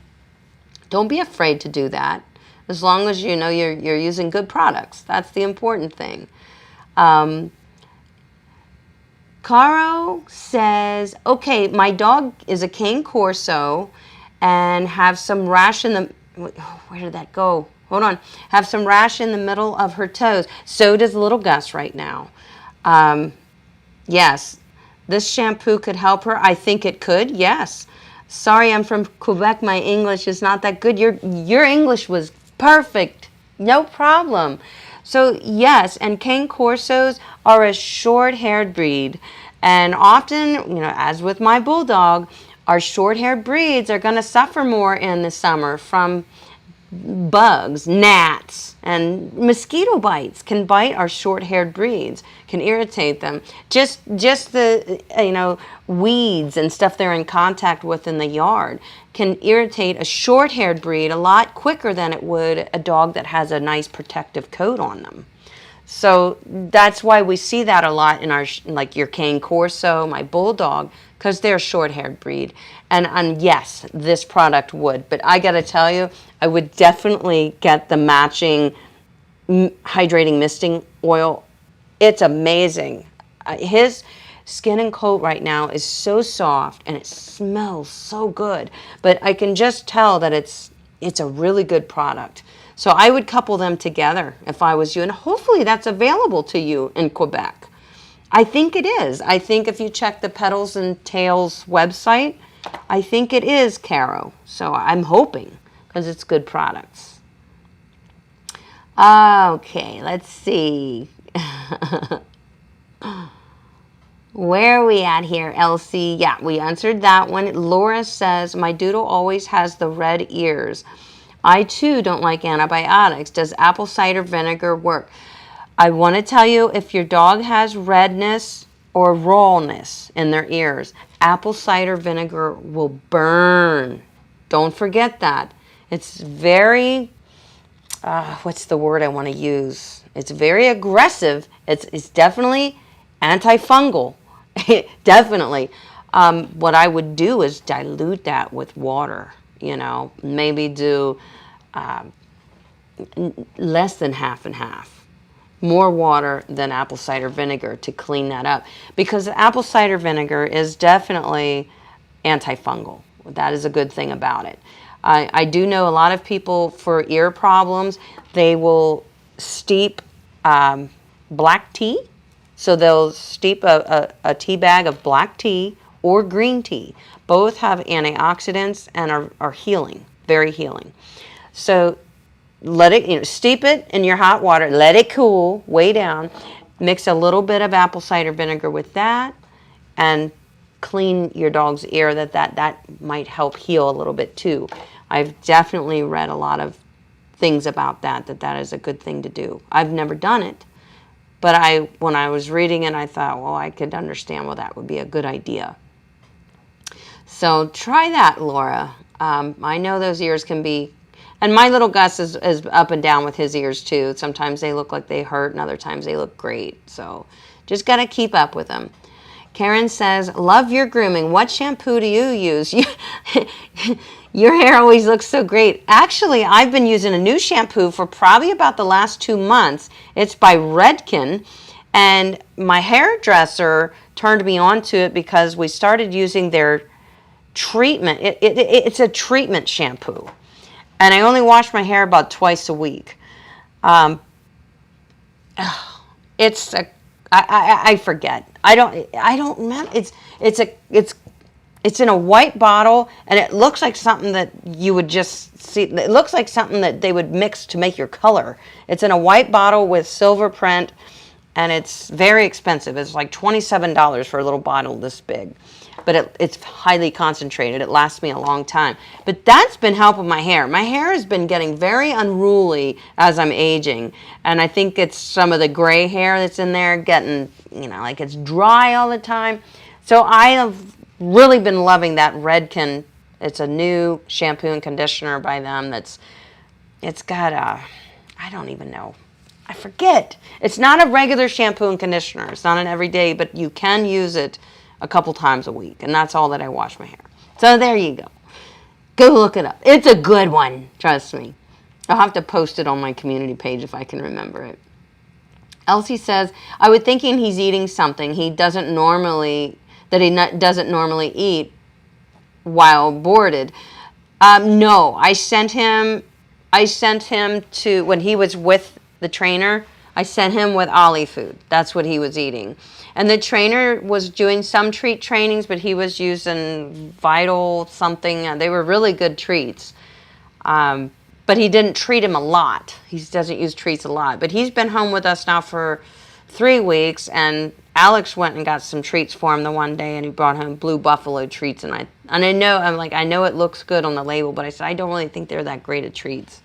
Don't be afraid to do that, as long as you know you're using good products. That's the important thing. Caro says, okay, my dog is a Cane Corso and have some rash in the, where did that go? Hold on. Have some rash in the middle of her toes. So does little Gus right now. Yes, this shampoo could help her. I think it could, yes. Sorry, I'm from Quebec. My English is not that good. Your English was perfect. No problem. So yes, and Cane Corsos are a short-haired breed. And often, as with my bulldog, our short-haired breeds are going to suffer more in the summer from bugs, gnats, and mosquito bites can bite our short-haired breeds, can irritate them. Just the weeds and stuff they're in contact with in the yard can irritate a short-haired breed a lot quicker than it would a dog that has a nice protective coat on them. So that's why we see that a lot in our, like your Cane Corso, my bulldog, because they're a short-haired breed. And yes, this product would. But I got to tell you, I would definitely get the matching hydrating misting oil. It's amazing. His skin and coat right now is so soft and it smells so good. But I can just tell that it's a really good product. So I would couple them together if I was you, and hopefully that's available to you in Quebec. I think it is. I think if you check the Petals and Tails website, I think it is, Caro. So I'm hoping, because it's good products. Okay, let's see. Where are we at here, Elsie? Yeah, we answered that one. Laura says, my doodle always has the red ears. I, too, don't like antibiotics. Does apple cider vinegar work? I want to tell you, if your dog has redness or rawness in their ears, apple cider vinegar will burn. Don't forget that. It's very, what's the word I want to use? It's very aggressive. It's definitely antifungal. Definitely. What I would do is dilute that with water. Maybe do less than half and half. More water than apple cider vinegar to clean that up. Because apple cider vinegar is definitely antifungal. That is a good thing about it. I do know a lot of people for ear problems, they will steep black tea. So they'll steep a tea bag of black tea or green tea. Both have antioxidants and are healing, very healing. So let it, steep it in your hot water, let it cool way down, mix a little bit of apple cider vinegar with that, and clean your dog's ear. That might help heal a little bit too. I've definitely read a lot of things about that is a good thing to do. I've never done it, but when I was reading it, I thought, well, I could understand, well, that would be a good idea. So try that, Laura. I know those ears can be, and my little Gus is up and down with his ears too. Sometimes they look like they hurt and other times they look great. So just got to keep up with them. Karen says, love your grooming. What shampoo do you use? Your hair always looks so great. Actually, I've been using a new shampoo for probably about the last 2 months. It's by Redken. And my hairdresser turned me on to it because we started using their treatment. It's a treatment shampoo. And I only wash my hair about twice a week. I forget. I don't remember. It's in a white bottle, and it looks like something that you would just see. It looks like something that they would mix to make your color. It's in a white bottle with silver print, and it's very expensive. It's like $27 for a little bottle this big. But it's highly concentrated. It lasts me a long time. But that's been helping my hair. My hair has been getting very unruly as I'm aging. And I think it's some of the gray hair that's in there getting, like it's dry all the time. So I have really been loving that Redken. It's a new shampoo and conditioner by them it's got I don't even know. I forget. It's not a regular shampoo and conditioner. It's not an everyday, but you can use it a couple times a week, and that's all that I wash my hair. So there you go. Go look it up. It's a good one, trust me. I'll have to post it on my community page if I can remember it. Elsie says, I was thinking he's eating something he doesn't normally eat while boarded. No, I sent him to, when he was with the trainer, I sent him with Ollie food. That's what he was eating. And the trainer was doing some treat trainings, but he was using Vital something. They were really good treats. But he didn't treat him a lot. He doesn't use treats a lot. But he's been home with us now for 3 weeks, and Alex went and got some treats for him the one day, and he brought home Blue Buffalo treats, and I know it looks good on the label, but I said I don't really think they're that great of treats.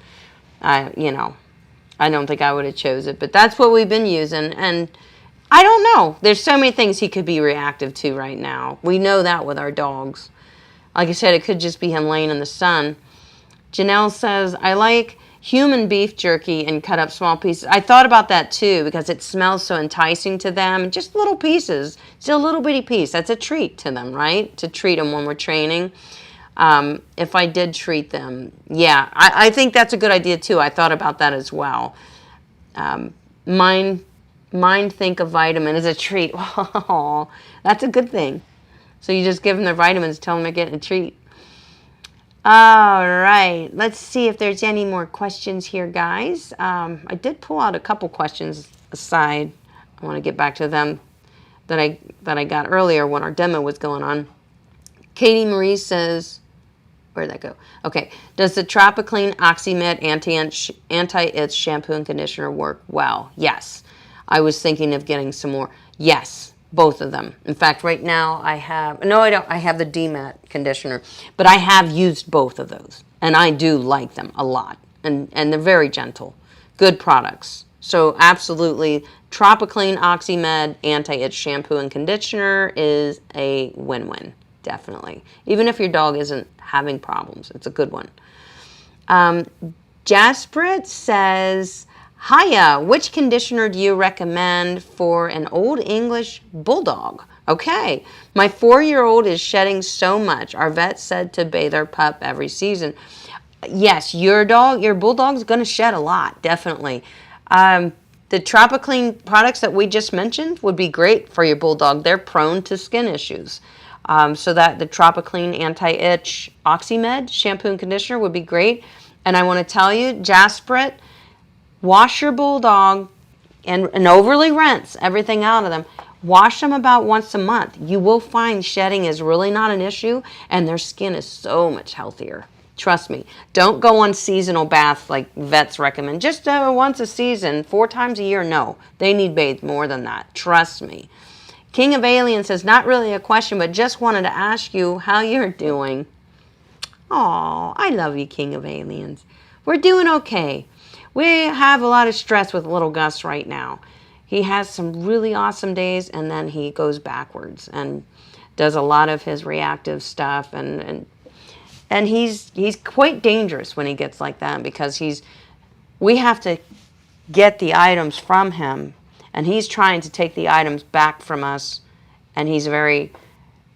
You know, I don't think I would have chose it, but that's what we've been using, and I don't know. There's so many things he could be reactive to right now. We know that with our dogs. Like I said, it could just be him laying in the sun. Janelle says, I like human beef jerky and cut up small pieces. I thought about that too because it smells so enticing to them. Just little pieces. It's a little bitty piece. That's a treat to them, right? To treat them when we're training. If I did treat them, yeah, I think that's a good idea too. I thought about that as well. Mind think a vitamin is a treat. Oh, that's a good thing. So you just give them their vitamins, tell them they're getting a treat. All right, let's see if there's any more questions here, guys. I did pull out a couple questions aside. I want to get back to them that I got earlier when our demo was going on. Katie Marie says, where'd that go? Okay, does the Tropiclean Oxymed anti-itch shampoo and conditioner work well? Yes. I was thinking of getting some more. Yes. Both of them. In fact, right now I have, no, I don't. I have the DMAT conditioner, but I have used both of those, and I do like them a lot, and they're very gentle, good products. So absolutely, Tropiclean Oxymed Anti-Itch Shampoo and Conditioner is a win-win, definitely. Even if your dog isn't having problems, it's a good one. Jasprit says, hiya, which conditioner do you recommend for an old English Bulldog? Okay, my 4-year-old is shedding so much. Our vet said to bathe our pup every season. Yes, your Bulldog's going to shed a lot, definitely. The Tropiclean products that we just mentioned would be great for your Bulldog. They're prone to skin issues. So that the Tropiclean Anti-Itch Oxymed shampoo and conditioner would be great. And I want to tell you, Jasprit, wash your Bulldog and overly rinse everything out of them. Wash them about once a month. You will find shedding is really not an issue, and their skin is so much healthier. Trust me. Don't go on seasonal baths like vets recommend. Just once a season, 4 times a year. No, they need bathed more than that. Trust me. King of Aliens says, not really a question, but just wanted to ask you how you're doing. Aw, I love you, King of Aliens. We're doing okay. We have a lot of stress with little Gus right now. He has some really awesome days, and then he goes backwards and does a lot of his reactive stuff, and he's quite dangerous when he gets like that because we have to get the items from him, and he's trying to take the items back from us, and he's very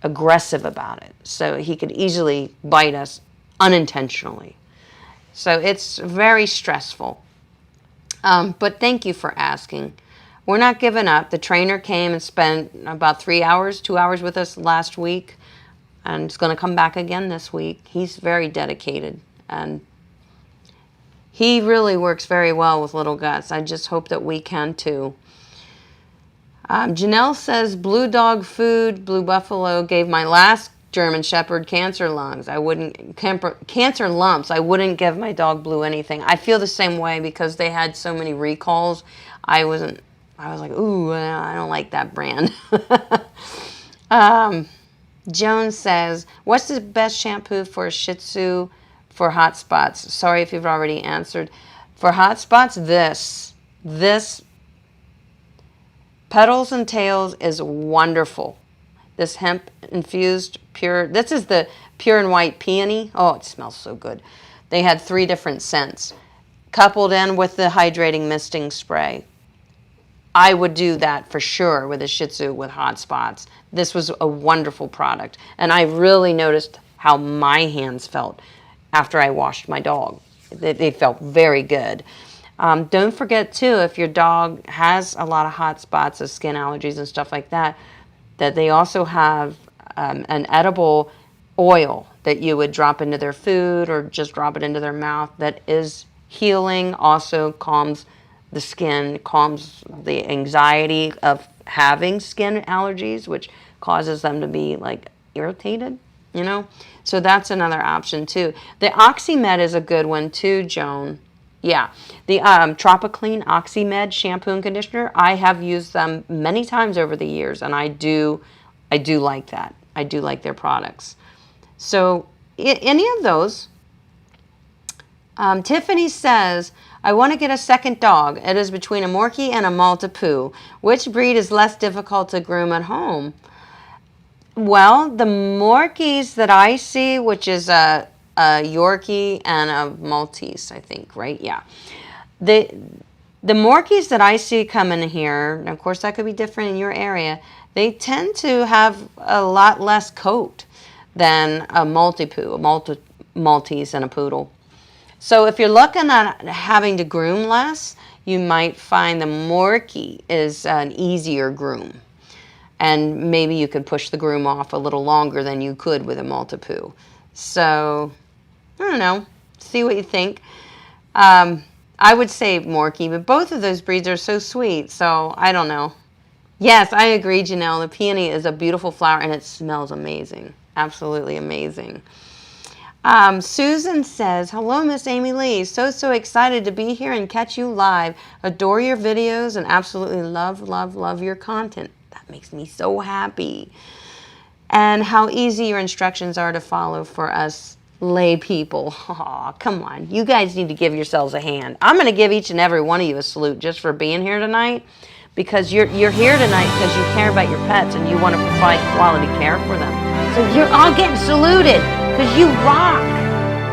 aggressive about it. So he could easily bite us unintentionally. So it's very stressful. But thank you for asking. We're not giving up. The trainer came and spent about 2 hours with us last week, and is going to come back again this week. He's very dedicated, and he really works very well with little Gus. I just hope that we can too. Janelle says, Blue Dog Food, Blue Buffalo gave my last German Shepherd cancer lumps. I wouldn't give my dog Blue anything. I feel the same way because they had so many recalls. I was like, ooh, I don't like that brand. Joan says, what's the best shampoo for Shih Tzu for hot spots? Sorry if you've already answered. For hot spots, this Petals and Tails is wonderful. This hemp infused pure, this is the pure and white peony. Oh, it smells so good. They had 3 different scents coupled in with the hydrating misting spray. I would do that for sure with a Shih Tzu with hot spots. This was a wonderful product. And I really noticed how my hands felt after I washed my dog. They felt very good. Don't forget too, if your dog has a lot of hot spots of skin allergies and stuff like that, that they also have an edible oil that you would drop into their food or just drop it into their mouth that is healing, also calms the skin, calms the anxiety of having skin allergies, which causes them to be like irritated, So that's another option too. The Oxymed is a good one too, Joan. Yeah, the Tropiclean Oxymed shampoo and conditioner. I have used them many times over the years, and I do like that. I do like their products. So, any of those. Tiffany says, I want to get a second dog. It is between a Morkie and a Maltipoo. Which breed is less difficult to groom at home? Well, the Morkies that I see, which is a Yorkie and a Maltese, I think, right? Yeah. The Morkies that I see coming here, and of course that could be different in your area, they tend to have a lot less coat than a Maltipoo, a Maltese and a Poodle. So if you're looking at having to groom less, you might find the Morkie is an easier groom. And maybe you could push the groom off a little longer than you could with a Maltipoo. So, I don't know. See what you think. I would say Morkie, but both of those breeds are so sweet, so I don't know. Yes, I agree, Janelle. The peony is a beautiful flower, and it smells amazing. Absolutely amazing. Susan says, hello, Miss Amy Lee. So excited to be here and catch you live. Adore your videos and absolutely love your content. That makes me so happy. And how easy your instructions are to follow for us lay people. Aw, come on. You guys need to give yourselves a hand. I'm going to give each and every one of you a salute just for being here tonight, because you're here tonight because you care about your pets and you want to provide quality care for them. So you're all getting saluted because you rock.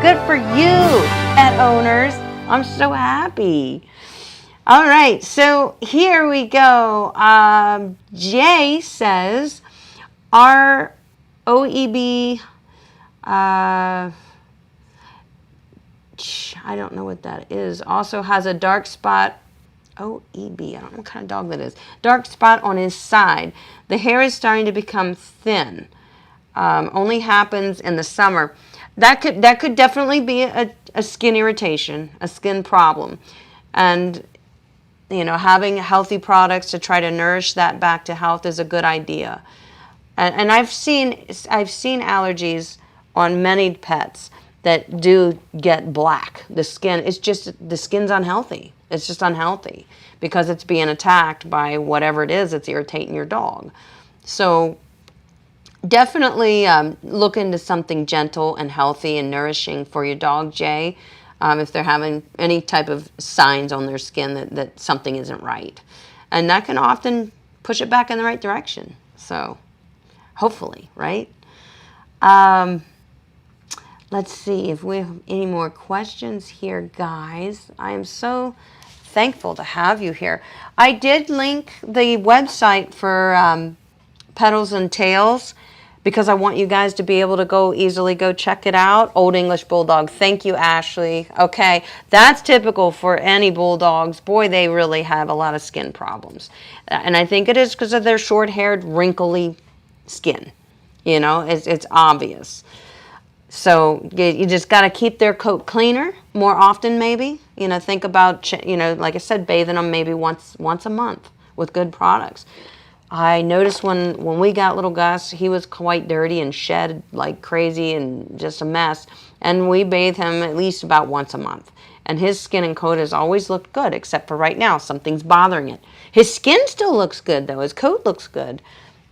Good for you, pet owners. I'm so happy. All right, so here we go. Jay says, our OEB, I don't know what that is, also has a dark spot. OEB, I don't know what kind of dog that is. Dark spot on his side. The hair is starting to become thin. Only happens in the summer. That could definitely be a skin irritation, a skin problem. And you know, having healthy products to try to nourish that back to health is a good idea. And I've seen allergies on many pets that do get black. The skin's unhealthy. It's just unhealthy because it's being attacked by whatever it is that's irritating your dog. So definitely look into something gentle and healthy and nourishing for your dog, Jay, if they're having any type of signs on their skin that something isn't right. And that can often push it back in the right direction. So hopefully, right? Let's see if we have any more questions here, guys. I am so thankful to have you here. I did link the website for Petals and Tails because I want you guys to be able to easily go check it out. Old English Bulldog. Thank you, Ashley. Okay, that's typical for any bulldogs. Boy, they really have a lot of skin problems. And I think it is because of their short-haired, wrinkly skin. You know, it's obvious. So you just got to keep their coat cleaner more often, maybe. You know, think about, you know, like I said, bathing them maybe once a month with good products. I noticed when we got little Gus, he was quite dirty and shed like crazy and just a mess. And we bathe him at least about once a month. And his skin and coat has always looked good, except for right now, something's bothering it. His skin still looks good, though. His coat looks good.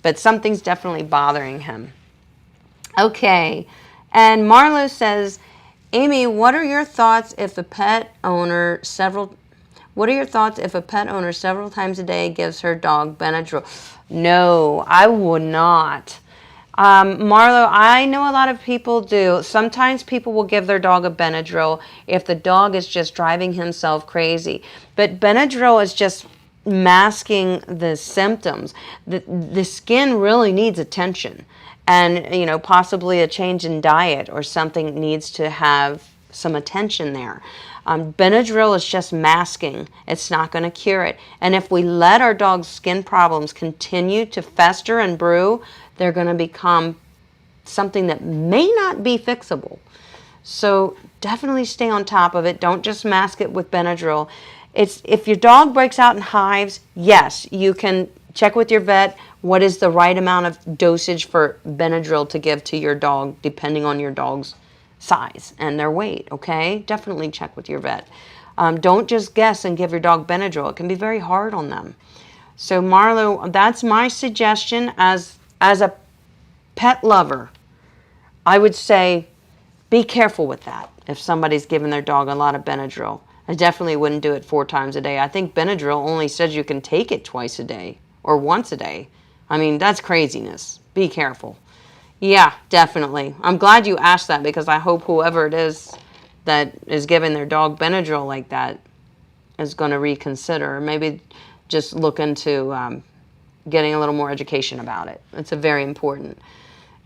But something's definitely bothering him. Okay. And Marlo says, Amy, what are your thoughts if a pet owner several times a day gives her dog Benadryl? No, I would not. Marlo, I know a lot of people do. Sometimes people will give their dog a Benadryl if the dog is just driving himself crazy. But Benadryl is just masking the symptoms. The skin really needs attention. And, you know, possibly a change in diet or something needs to have some attention there. Benadryl is just masking. It's not going to cure it. And if we let our dog's skin problems continue to fester and brew, they're going to become something that may not be fixable. So definitely stay on top of it. Don't just mask it with Benadryl. If your dog breaks out in hives, yes, you can check with your vet what is the right amount of dosage for Benadryl to give to your dog depending on your dog's size and their weight, okay? Definitely check with your vet. Don't just guess and give your dog Benadryl. It can be very hard on them. So Marlo, that's my suggestion as a pet lover. I would say be careful with that if somebody's giving their dog a lot of Benadryl. I definitely wouldn't do it 4 times a day. I think Benadryl only says you can take it twice a day or once a day. I mean, that's craziness. Be careful. Yeah, definitely. I'm glad you asked that because I hope whoever it is that is giving their dog Benadryl like that is going to reconsider. Maybe just look into getting a little more education about it. It's a very important.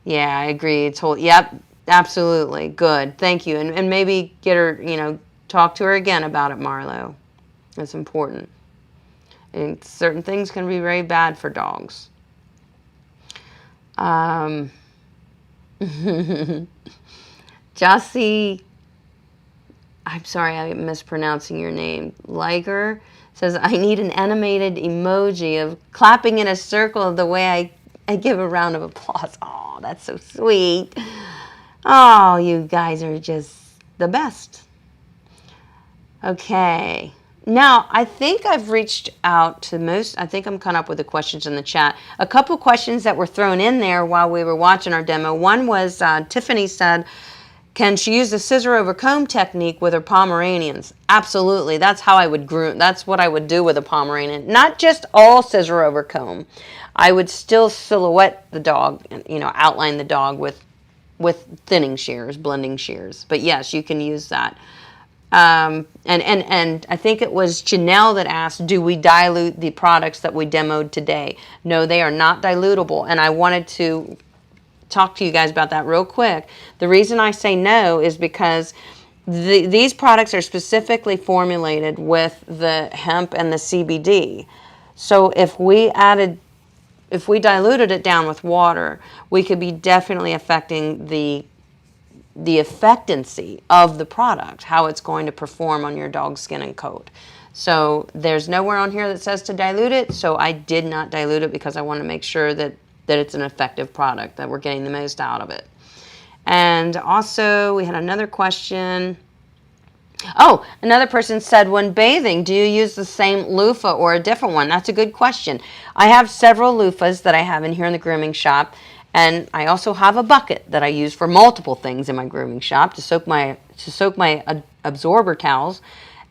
Yeah, I agree. Yep, absolutely. Good. Thank you. And maybe get her, talk to her again about it, Marlo. It's important. And certain things can be very bad for dogs. Jossie, I'm sorry, I'm mispronouncing your name. Liger says, I need an animated emoji of clapping in a circle the way I give a round of applause. Oh, that's so sweet. Oh, you guys are just the best. Okay. Now, I think I've reached out to I think I'm caught up with the questions in the chat. A couple questions that were thrown in there while we were watching our demo. One was Tiffany said, can she use the scissor over comb technique with her Pomeranians? Absolutely. That's how I would groom. That's what I would do with a Pomeranian. Not just all scissor over comb. I would still silhouette the dog, outline the dog with thinning shears, blending shears. But yes, you can use that. And I think it was Janelle that asked, do we dilute the products that we demoed today? No, they are not dilutable. And I wanted to talk to you guys about that real quick. The reason I say no is because these products are specifically formulated with the hemp and the CBD. So if we diluted it down with water, we could be definitely affecting the effectancy of the product, how it's going to perform on your dog's skin and coat. So there's nowhere on here that says to dilute it, so I did not dilute it because I want to make sure that it's an effective product, that we're getting the most out of it. And also, we had another question. Oh, another person said, when bathing, do you use the same loofah or a different one? That's a good question. I have several loofahs that I have in here in the grooming shop. And I also have a bucket that I use for multiple things in my grooming shop to soak my absorber towels,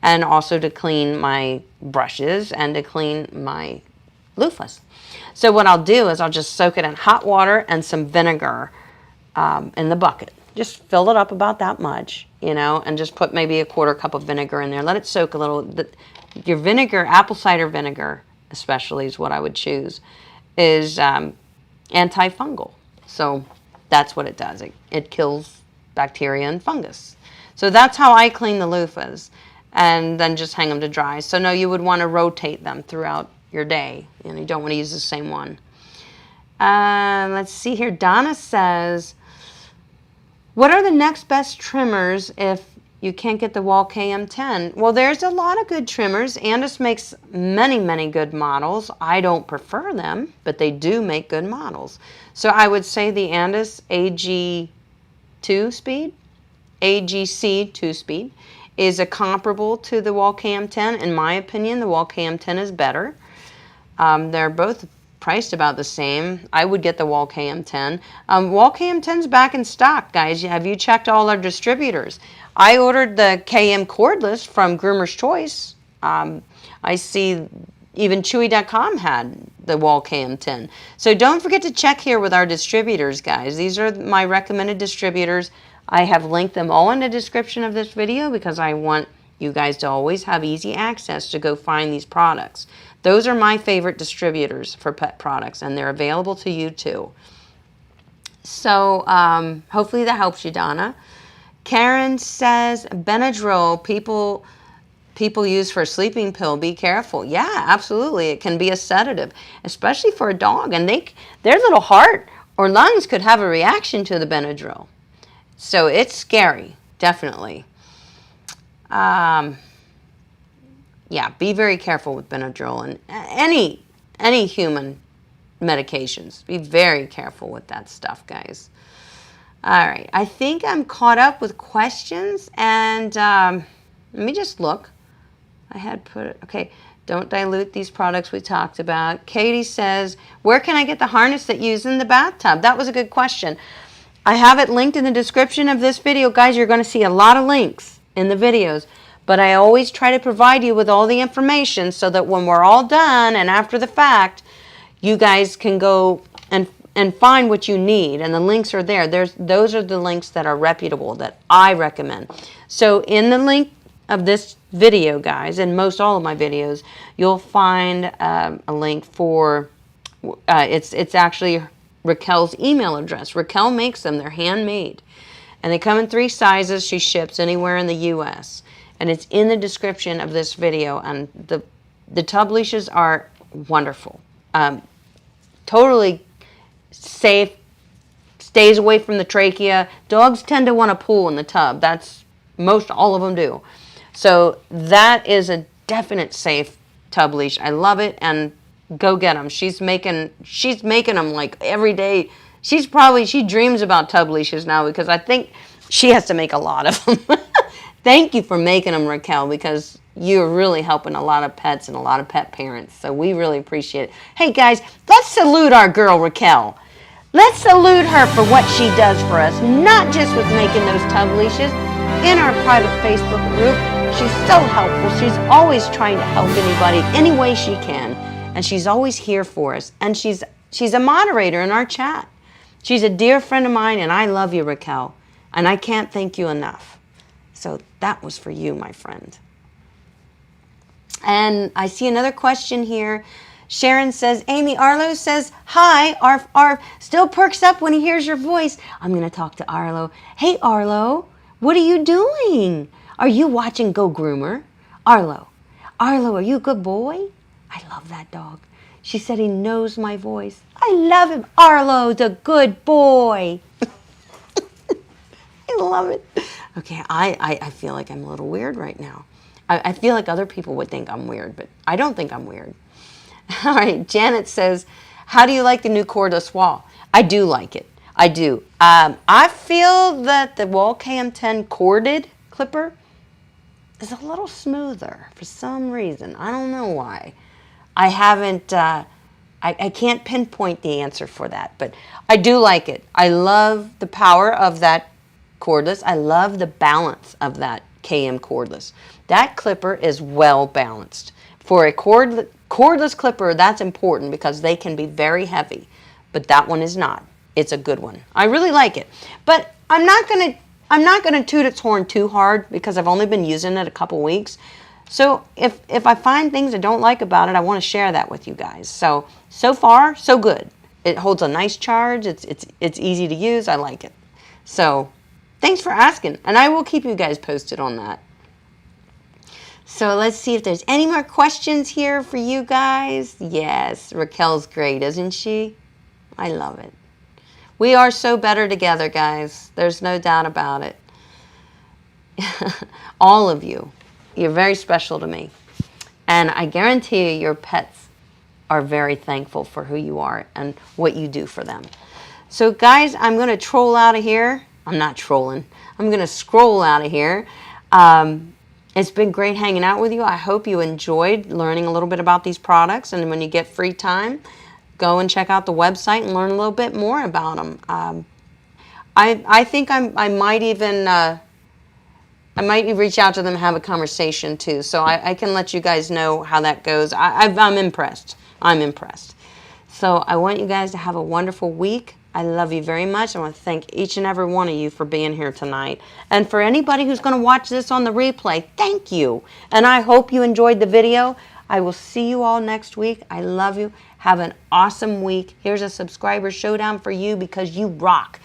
and also to clean my brushes and to clean my loofahs. So what I'll do is I'll just soak it in hot water and some vinegar in the bucket. Just fill it up about that much, and just put maybe a 1/4 cup of vinegar in there. Let it soak a little. Your vinegar, apple cider vinegar especially, is what I would choose, is antifungal. So that's what it does. It kills bacteria and fungus. So that's how I clean the loofahs, and then just hang them to dry. So no, you would want to rotate them throughout your day, and you don't want to use the same one. Let's see here. Donna says, what are the next best trimmers if you can't get the Wall KM10? Well, there's a lot of good trimmers. Andis makes many, many good models. I don't prefer them, but they do make good models. So I would say the Andis AGC 2-speed is a comparable to the Wall KM10. In my opinion, the Wall KM10 is better. They're both priced about the same. I would get the Wall KM10. Wall KM10's back in stock, guys. Have you checked all our distributors? I ordered the KM cordless from Groomer's Choice. I see even Chewy.com had the Wall KM10. So don't forget to check here with our distributors, guys. These are my recommended distributors. I have linked them all in the description of this video because I want you guys to always have easy access to go find these products. Those are my favorite distributors for pet products, and they're available to you too. So hopefully that helps you, Donna. Karen says, Benadryl, people use for a sleeping pill. Be careful. Yeah, absolutely. It can be a sedative, especially for a dog. And their little heart or lungs could have a reaction to the Benadryl. So it's scary, definitely. Yeah, be very careful with Benadryl and any human medications. Be very careful with that stuff, guys. All right, I think I'm caught up with questions, and let me just look. I had put it, okay, don't dilute these products we talked about. Katie says, where can I get the harness that you use in the bathtub? That was a good question. I have it linked in the description of this video. Guys, you're going to see a lot of links in the videos, but I always try to provide you with all the information so that when we're all done and after the fact, you guys can go and find what you need, and the links are there. Those are the links that are reputable, that I recommend. So in the link of this video, guys, and most all of my videos, you'll find a link for, it's actually Raquel's email address. Raquel makes them. They're handmade. And they come in 3 sizes. She ships anywhere in the U.S. And it's in the description of this video. And the tub leashes are wonderful. Totally safe, stays away from the trachea. Dogs tend to want to pool in the tub. That's, most all of them do. So that is a definite safe tub leash. I love it, and go get them. She's making them like every day. She dreams about tub leashes now, because I think she has to make a lot of them. Thank you for making them, Raquel, because you're really helping a lot of pets and a lot of pet parents. So we really appreciate it. Hey guys, let's salute our girl Raquel. Let's salute her for what she does for us, not just with making those tub leashes. In our private Facebook group, she's so helpful. She's always trying to help anybody any way she can, and she's always here for us. And she's a moderator in our chat. She's a dear friend of mine, and I love you, Raquel, and I can't thank you enough. So that was for you, my friend. And I see another question here. Sharon says, Amy, Arlo says, hi, Arf still perks up when he hears your voice. I'm going to talk to Arlo. Hey, Arlo, what are you doing? Are you watching Go Groomer? Arlo, are you a good boy? I love that dog. She said he knows my voice. I love him. Arlo's a good boy. I love it. Okay, I feel like I'm a little weird right now. I feel like other people would think I'm weird, but I don't think I'm weird. All right, Janet says, how do you like the new cordless wall? I do like it. I do. I feel that the Wall KM10 corded clipper is a little smoother for some reason. I don't know why. I haven't, I can't pinpoint the answer for that, but I do like it. I love the power of that cordless. I love the balance of that KM cordless. That clipper is well balanced. For a cordless clipper, that's important because they can be very heavy, but that one is not. It's a good one. I really like it, but I'm not gonna toot its horn too hard because I've only been using it a couple weeks. So if I find things I don't like about it, I want to share that with you guys. So far, so good. It holds a nice charge. It's easy to use. I like it. So thanks for asking, and I will keep you guys posted on that. So let's see if there's any more questions here for you guys. Yes, Raquel's great, isn't she? I love it. We are so better together, guys. There's no doubt about it. All of you. You're very special to me. And I guarantee you your pets are very thankful for who you are and what you do for them. So guys, I'm going to troll out of here. I'm not trolling. I'm going to scroll out of here. It's been great hanging out with you. I hope you enjoyed learning a little bit about these products. And when you get free time, go and check out the website and learn a little bit more about them. I think I might even reach out to them and have a conversation too. So I can let you guys know how that goes. I'm impressed. I'm impressed. So I want you guys to have a wonderful week. I love you very much. I want to thank each and every one of you for being here tonight. And for anybody who's going to watch this on the replay, thank you. And I hope you enjoyed the video. I will see you all next week. I love you. Have an awesome week. Here's a subscriber showdown for you because you rock.